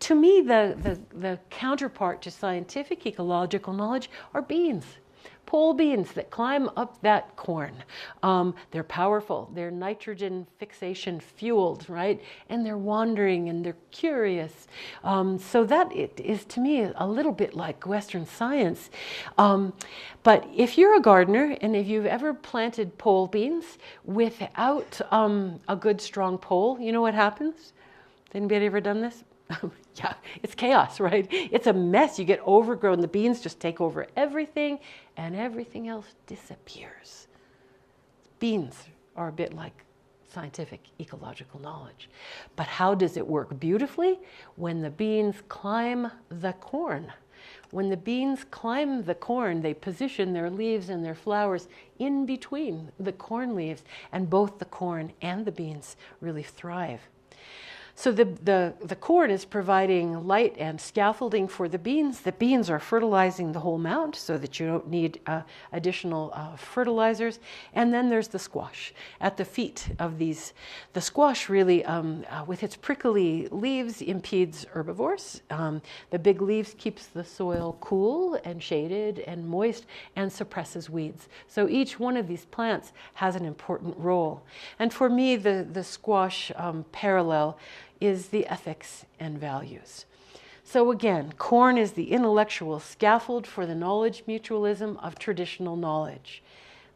To me, the counterpart to scientific ecological knowledge are beans. Pole beans that climb up that corn. They're powerful. They're nitrogen fixation fueled, right? And they're wandering and they're curious. So that it is, to me, a little bit like Western science. But if you're a gardener and if you've ever planted pole beans without a good strong pole, you know what happens? Anybody ever done this? Yeah, it's chaos, right? It's a mess. You get overgrown. The beans just take over everything and everything else disappears. Beans are a bit like scientific ecological knowledge. But how does it work beautifully? When the beans climb the corn. When the beans climb the corn, they position their leaves and their flowers in between the corn leaves, and both the corn and the beans really thrive. So the corn is providing light and scaffolding for the beans. The beans are fertilizing the whole mound so that you don't need additional fertilizers. And then there's the squash at the feet of these. The squash really, with its prickly leaves, impedes herbivores. The big leaves keeps the soil cool and shaded and moist and suppresses weeds. So each one of these plants has an important role. And for me, the squash parallel is the ethics and values. So again, corn is the intellectual scaffold for the knowledge mutualism of traditional knowledge.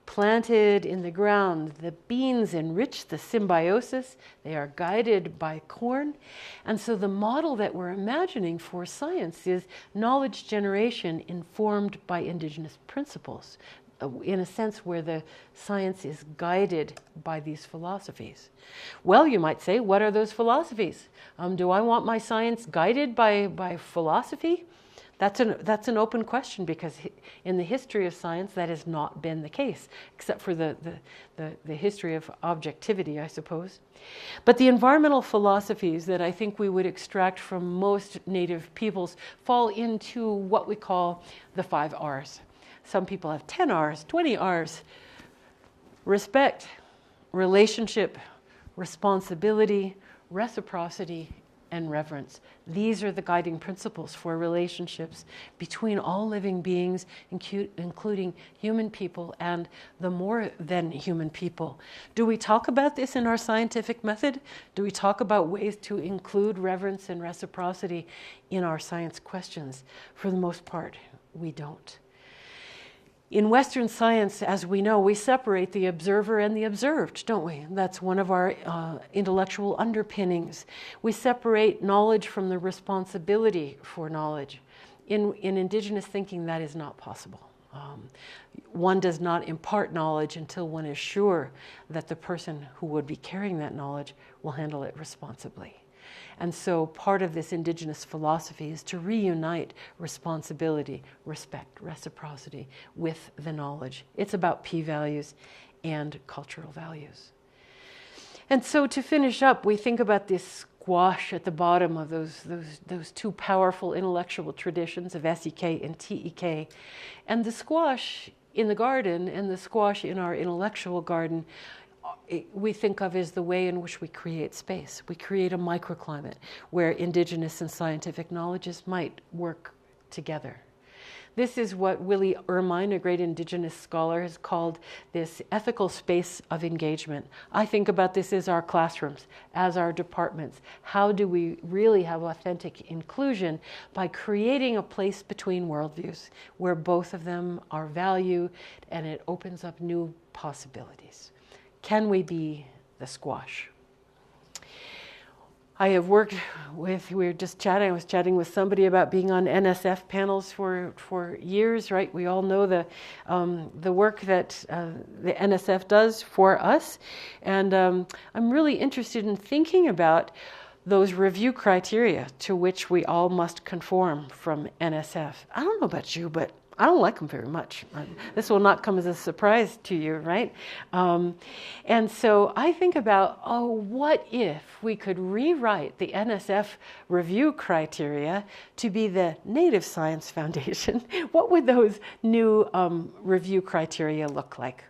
Planted in the ground, the beans enrich the symbiosis. They are guided by corn. And so the model that we're imagining for science is knowledge generation informed by Indigenous principles, in a sense where the science is guided by these philosophies. Well, you might say, what are those philosophies? Do I want my science guided by philosophy? That's an open question, because in the history of science that has not been the case, except for the history of objectivity, I suppose. But the environmental philosophies that I think we would extract from most native peoples fall into what we call the 5 R's. Some people have 10 R's, 20 R's. Respect, relationship, responsibility, reciprocity, and reverence. These are the guiding principles for relationships between all living beings, including human people and the more than human people. Do we talk about this in our scientific method? Do we talk about ways to include reverence and reciprocity in our science questions? For the most part, we don't. In Western science, as we know, we separate the observer and the observed, don't we? That's one of our intellectual underpinnings. We separate knowledge from the responsibility for knowledge. In Indigenous thinking, that is not possible. One does not impart knowledge until one is sure that the person who would be carrying that knowledge will handle it responsibly. And so part of this Indigenous philosophy is to reunite responsibility, respect, reciprocity with the knowledge. It's about p-values and cultural values. And so to finish up, we think about this squash at the bottom of those two powerful intellectual traditions of SEK and TEK. And the squash in the garden and the squash in our intellectual garden we think of as the way in which we create space. We create a microclimate where Indigenous and scientific knowledges might work together. This is what Willie Ermine, a great Indigenous scholar, has called this ethical space of engagement. I think about this as our classrooms, as our departments. How do we really have authentic inclusion? By creating a place between worldviews where both of them are valued and it opens up new possibilities. Can we be the squash? I have worked with, I was chatting with somebody about being on NSF panels for years, right? We all know the work that the NSF does for us. And I'm really interested in thinking about those review criteria to which we all must conform from NSF. I don't know about you, but I don't like them very much. This will not come as a surprise to you, right? And so I think about, what if we could rewrite the NSF review criteria to be the Native Science Foundation? What would those new review criteria look like?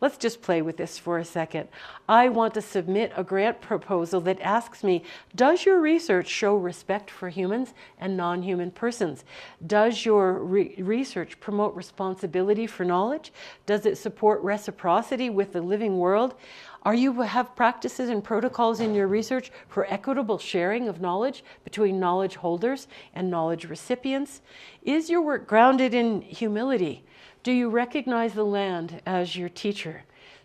Let's just play with this for a second. I want to submit a grant proposal that asks me, does your research show respect for humans and non-human persons? Does your research promote responsibility for knowledge? Does it support reciprocity with the living world? Are you have practices and protocols in your research for equitable sharing of knowledge between knowledge holders and knowledge recipients? Is your work grounded in humility? Do you recognize the land as your teacher?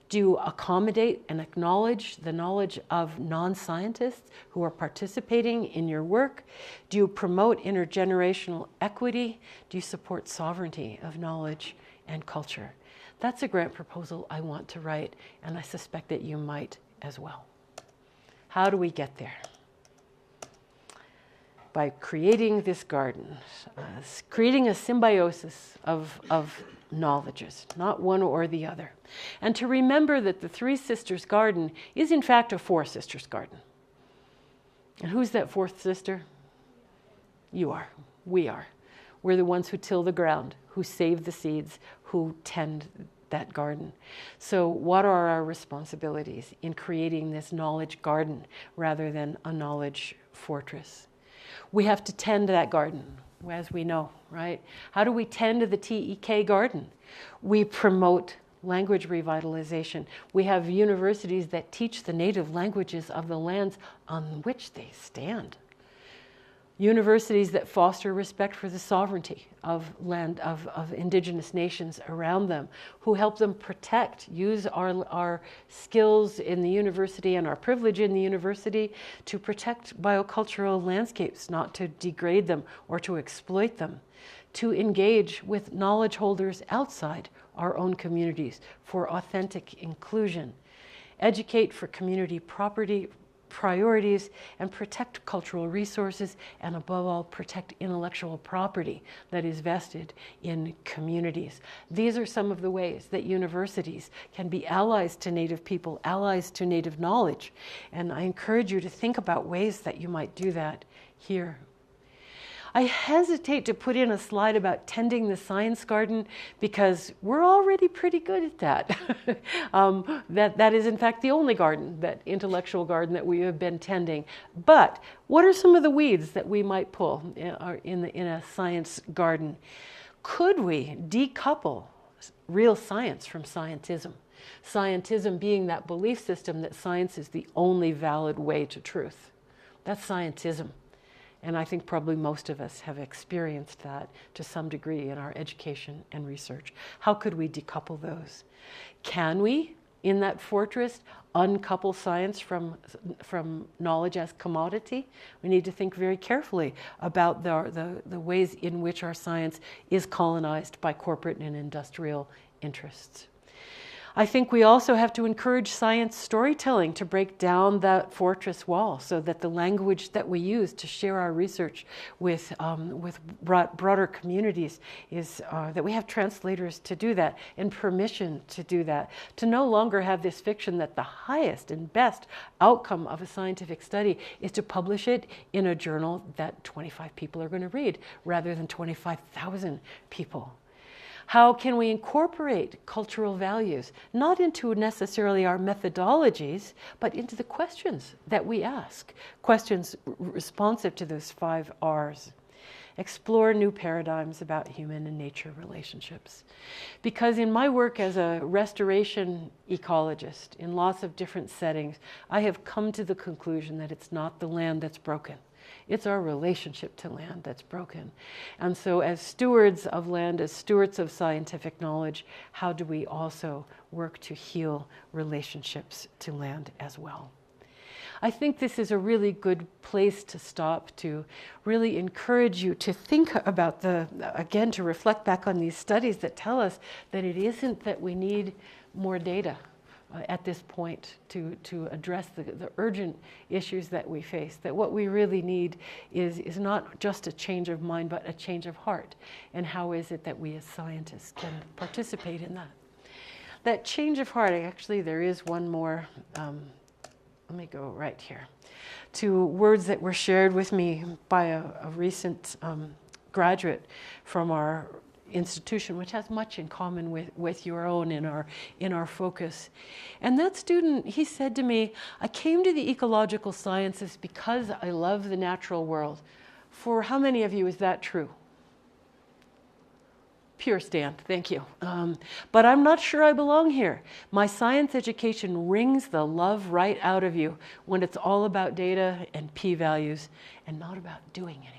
Do you accommodate and acknowledge the knowledge of non-scientists who are participating in your work? Do you promote intergenerational equity? Do you support sovereignty of knowledge and culture? That's a grant proposal I want to write, and I suspect that you might as well. How do we get there? By creating this garden, creating a symbiosis of knowledges, not one or the other. And to remember that the Three Sisters Garden is in fact a Four Sisters Garden. And who's that fourth sister? You are. We are. We're the ones who till the ground, who save the seeds, who tend that garden. So what are our responsibilities in creating this knowledge garden rather than a knowledge fortress? We have to tend that garden, as we know, right? How do we tend to the TEK garden? We promote language revitalization. We have universities that teach the native languages of the lands on which they stand. Universities that foster respect for the sovereignty of land of Indigenous nations around them, who help them protect, use our skills in the university and our privilege in the university to protect biocultural landscapes, not to degrade them or to exploit them, to engage with knowledge holders outside our own communities for authentic inclusion, educate for community property priorities, and protect cultural resources, and above all, protect intellectual property that is vested in communities. These are some of the ways that universities can be allies to Native people, allies to Native knowledge. And I encourage you to think about ways that you might do that here. I hesitate to put in a slide about tending the science garden because we're already pretty good at that. That is, in fact, the only garden, that intellectual garden that we have been tending. But what are some of the weeds that we might pull in a science garden? Could we decouple real science from scientism? Scientism being that belief system that science is the only valid way to truth. That's scientism. And I think probably most of us have experienced that to some degree in our education and research. How could we decouple those? Can we, in that fortress, uncouple science from knowledge as commodity? We need to think very carefully about the ways in which our science is colonized by corporate and industrial interests. I think we also have to encourage science storytelling to break down that fortress wall so that the language that we use to share our research with broader communities is that we have translators to do that and permission to do that. To no longer have this fiction that the highest and best outcome of a scientific study is to publish it in a journal that 25 people are going to read rather than 25,000 people. How can we incorporate cultural values, not into necessarily our methodologies, but into the questions that we ask, questions responsive to those 5 R's. Explore new paradigms about human and nature relationships. Because in my work as a restoration ecologist in lots of different settings, I have come to the conclusion that it's not the land that's broken. It's our relationship to land that's broken. And so as stewards of land, as stewards of scientific knowledge, how do we also work to heal relationships to land as well? I think this is a really good place to stop, to really encourage you to think about again, to reflect back on these studies that tell us that it isn't that we need more data at this point to address the urgent issues that we face, that what we really need is not just a change of mind, but a change of heart. And how is it that we as scientists can participate in that? That change of heart, actually there is one more, let me go right here, to words that were shared with me by a recent graduate from our institution, which has much in common with your own in our focus. And that student, he said to me, I came to the ecological sciences because I love the natural world. For how many of you is that true? Pure stand, thank you. But I'm not sure I belong here. My science education wrings the love right out of you when it's all about data and p-values and not about doing anything.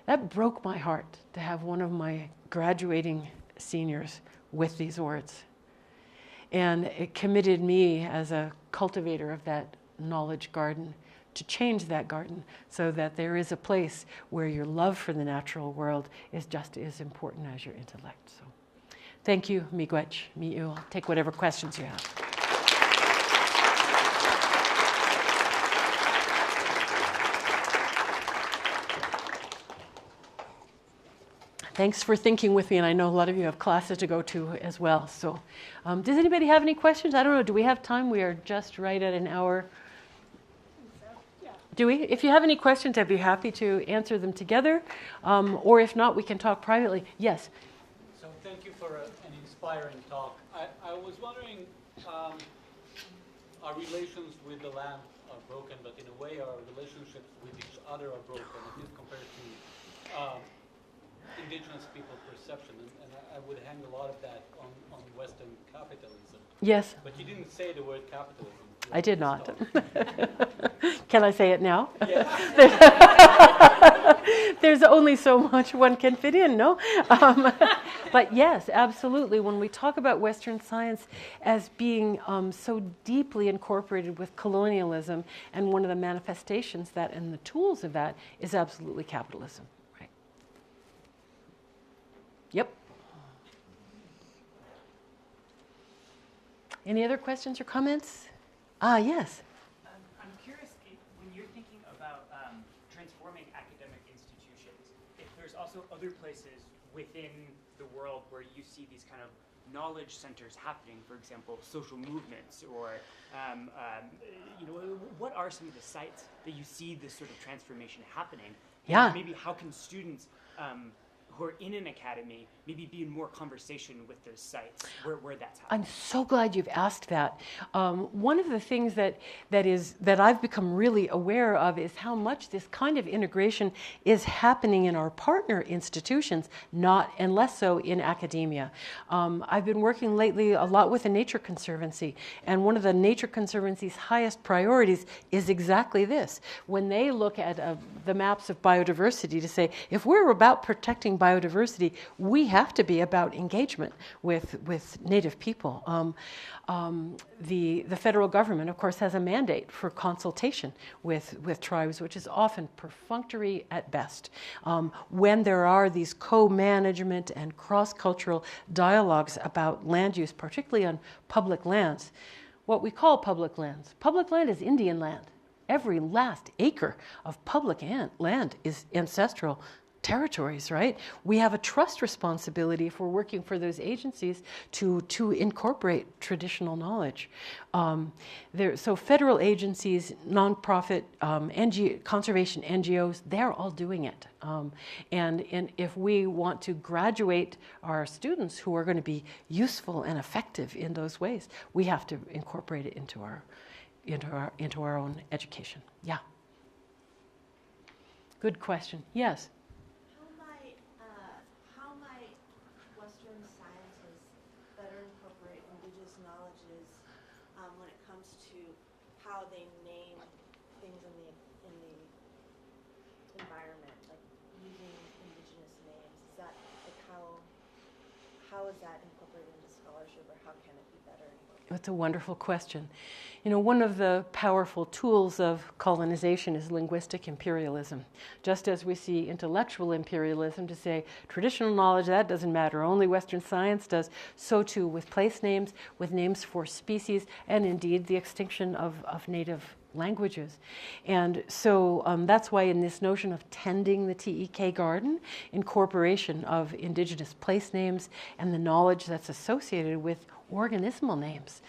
That broke my heart to have one of my graduating seniors with these words. And it committed me as a cultivator of that knowledge garden to change that garden so that there is a place where your love for the natural world is just as important as your intellect. So thank you, miigwech, mi'u. I'll take whatever questions you have. Thanks for thinking with me, and I know a lot of you have classes to go to as well. So does anybody have any questions? I don't know, do we have time? We are just right at an hour. Yeah. Do we? If you have any questions, I'd be happy to answer them together. Or if not, we can talk privately. Yes?
So thank you for an inspiring talk. I was wondering, our relations with the land are broken, but in a way our relationships with each other are broken, at least compared to Indigenous people perception, and I would hang a lot of that on Western capitalism.
Yes.
But you didn't say the word capitalism.
I did not. Can I say it now?
Yes.
There's only so much one can fit in, no? But yes, absolutely. When we talk about Western science as being so deeply incorporated with colonialism, and one of the manifestations that and the tools of that is absolutely capitalism. Yep. Any other questions or comments? Yes.
I'm curious when you're thinking about transforming academic institutions, if there's also other places within the world where you see these kind of knowledge centers happening, for example, social movements, or what are some of the sites that you see this sort of transformation happening?
Yeah.
And maybe how can students who are in an academy maybe be in more conversation with those sites where that's happening?
I'm so glad you've asked that. One of the things that I've become really aware of is how much this kind of integration is happening in our partner institutions, not and less so in academia. I've been working lately a lot with the Nature Conservancy, and one of the Nature Conservancy's highest priorities is exactly this. When they look at the maps of biodiversity to say, if we're about protecting biodiversity, we have to be about engagement with Native people. The federal government, of course, has a mandate for consultation with tribes, which is often perfunctory at best. When there are these co-management and cross-cultural dialogues about land use, particularly on public lands, what we call public lands. Public land is Indian land. Every last acre of public land is ancestral territories, right? We have a trust responsibility if we're working for those agencies to incorporate traditional knowledge. So federal agencies, nonprofit, conservation NGOs, they're all doing it. And if we want to graduate our students who are going to be useful and effective in those ways, we have to incorporate it into our own education. Yeah. Good question. Yes.
How might Western scientists better incorporate Indigenous knowledges when it comes to how they name things in the environment, like using Indigenous names? Is that like how is that incorporated into scholarship, or how can it be better incorporated?
That's a wonderful question. You know, one of the powerful tools of colonization is linguistic imperialism. Just as we see intellectual imperialism to say traditional knowledge, that doesn't matter, only Western science does, so too with place names, with names for species, and indeed the extinction of native languages. And so that's why in this notion of tending the TEK garden, incorporation of Indigenous place names and the knowledge that's associated with organismal names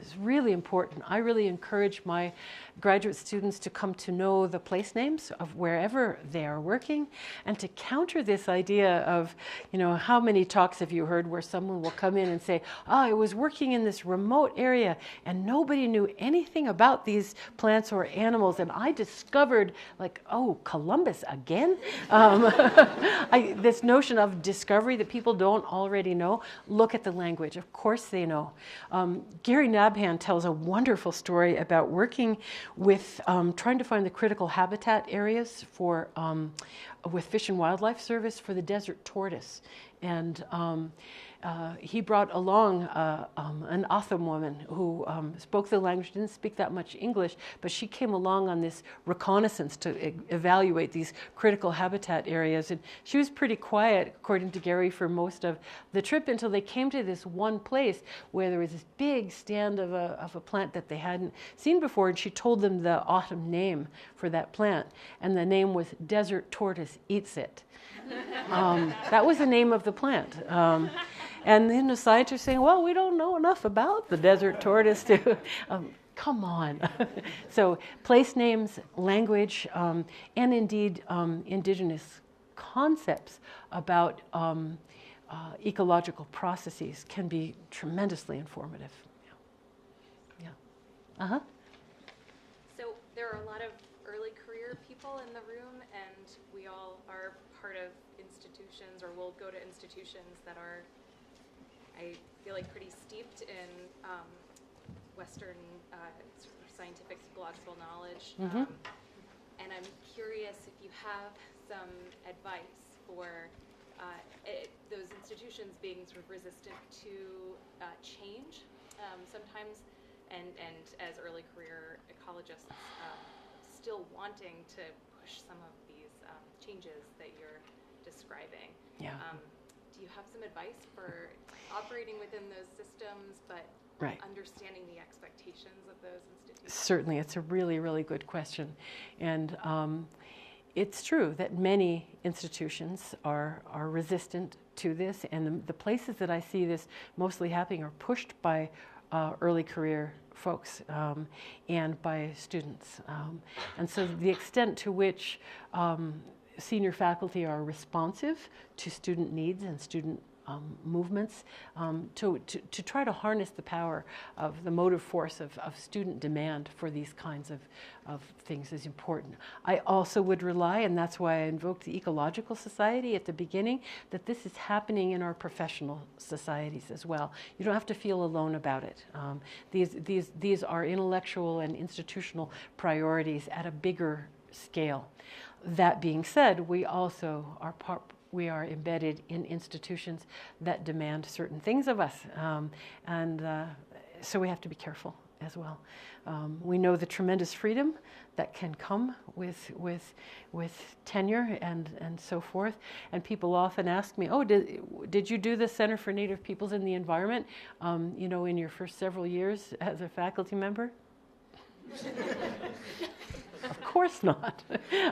is really important. I really encourage my graduate students to come to know the place names of wherever they are working, and to counter this idea of, you know, how many talks have you heard where someone will come in and say, I was working in this remote area and nobody knew anything about these plants or animals, and I discovered, like, oh, Columbus again? This notion of discovery that people don't already know. Look at the language. Of course they know. Gary Nabhan tells a wonderful story about working with trying to find the critical habitat areas for with Fish and Wildlife Service for the desert tortoise. And he brought along an Otham woman who spoke the language, didn't speak that much English, but she came along on this reconnaissance to evaluate these critical habitat areas. And she was pretty quiet, according to Gary, for most of the trip until they came to this one place where there was this big stand of a plant that they hadn't seen before. And she told them the autumn name for that plant. And the name was Desert Tortoise Eats It. That was the name of the plant. And then the scientists saying, well, we don't know enough about the desert tortoise to... come on. So place names, language, and indeed Indigenous concepts about ecological processes can be tremendously informative. Yeah. Uh-huh.
So there are a lot of early career people in the room, and we all are part of institutions, or will go to institutions that are, I feel like, pretty steeped in Western sort of scientific ecological knowledge.
Mm-hmm.
And I'm curious if you have some advice for those institutions being sort of resistant to change sometimes, and as early career ecologists still wanting to push some of these changes that you're describing.
Yeah.
Do you have some advice for operating within those systems, but
Right.
understanding the expectations of those institutions?
Certainly, it's a really, really good question. And it's true that many institutions are resistant to this, and the places that I see this mostly happening are pushed by early career folks and by students. And so the extent to which senior faculty are responsive to student needs and student movements to try to harness the power of the motive force of student demand for these kinds of things is important. I also would rely, and that's why I invoked the Ecological Society at the beginning, that this is happening in our professional societies as well. You don't have to feel alone about it. These are intellectual and institutional priorities at a bigger scale. That being said, we also we are embedded in institutions that demand certain things of us, so we have to be careful as well. We know the tremendous freedom that can come with tenure and so forth. And people often ask me, "Oh, did you do the Center for Native Peoples and the Environment, in your first several years as a faculty member?" Of course not.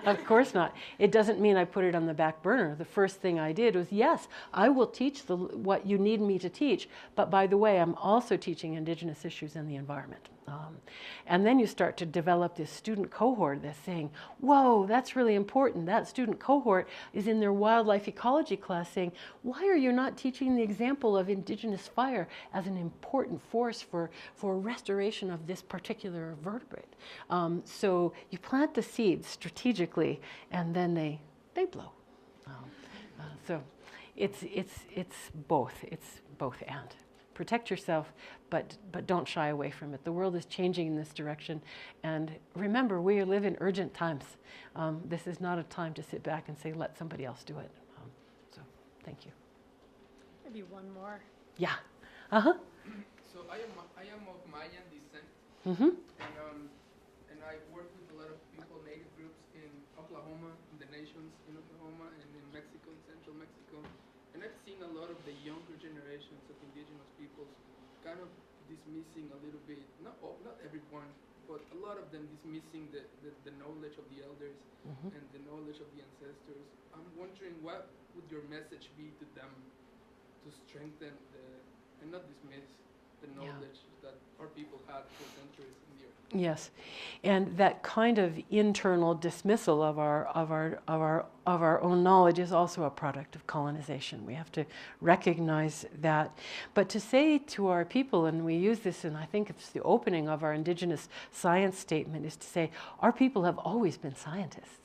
Of course not. It doesn't mean I put it on the back burner. The first thing I did was, yes, I will teach what you need me to teach, but by the way, I'm also teaching Indigenous issues and the environment. And then you start to develop this student cohort that's saying, whoa, that's really important. That student cohort is in their wildlife ecology class saying, why are you not teaching the example of Indigenous fire as an important force for restoration of this particular vertebrate? So you plant the seeds strategically, and then they blow. So it's both. It's both and. Protect yourself, but don't shy away from it. The world is changing in this direction, and remember, we live in urgent times. This is not a time to sit back and say, let somebody else do it. So, thank you.
Maybe one more.
Yeah.
So I am of Mayan descent,
Mm-hmm.
and I work with a lot of people, native groups in Oklahoma, in the nations in Oklahoma, and in Mexico, in central Mexico. And I've seen a lot of the younger generations of Indigenous peoples kind of dismissing a little bit, not everyone, but a lot of them dismissing the knowledge of the elders
Mm-hmm.
and the knowledge of the ancestors. I'm wondering, what would your message be to them to strengthen and not dismiss the knowledge that our people had for centuries in the earth?
Yes, and that kind of internal dismissal of our own knowledge is also a product of colonization. We have to recognize that. But to say to our people, and we use this, and I think it's the opening of our Indigenous science statement, is to say our people have always been scientists.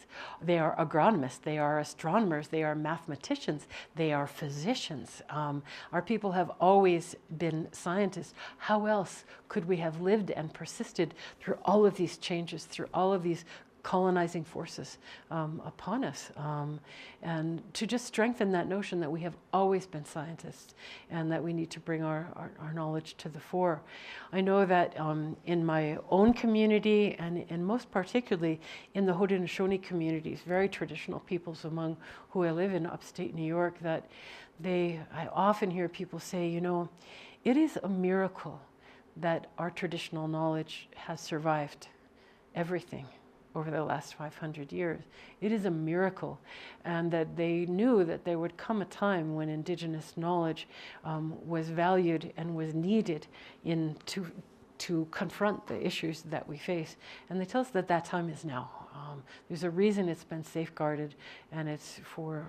They are agronomists, they are astronomers, they are mathematicians, they are physicians. Our people have always been scientists. How else could we have lived and persisted through all of these changes, through all of these colonizing forces upon us, and to just strengthen that notion that we have always been scientists and that we need to bring our knowledge to the fore. I know that in my own community and most particularly in the Haudenosaunee communities, very traditional peoples among who I live in upstate New York, that I often hear people say, it is a miracle that our traditional knowledge has survived everything over the last 500 years. It is a miracle, and that they knew that there would come a time when Indigenous knowledge was valued and was needed to confront the issues that we face. And they tell us that time is now. There's a reason it's been safeguarded, and it's for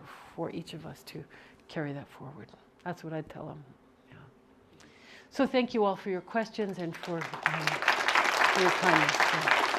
each of us to carry that forward. That's what I'd tell them. Yeah. So thank you all for your questions and for your kindness.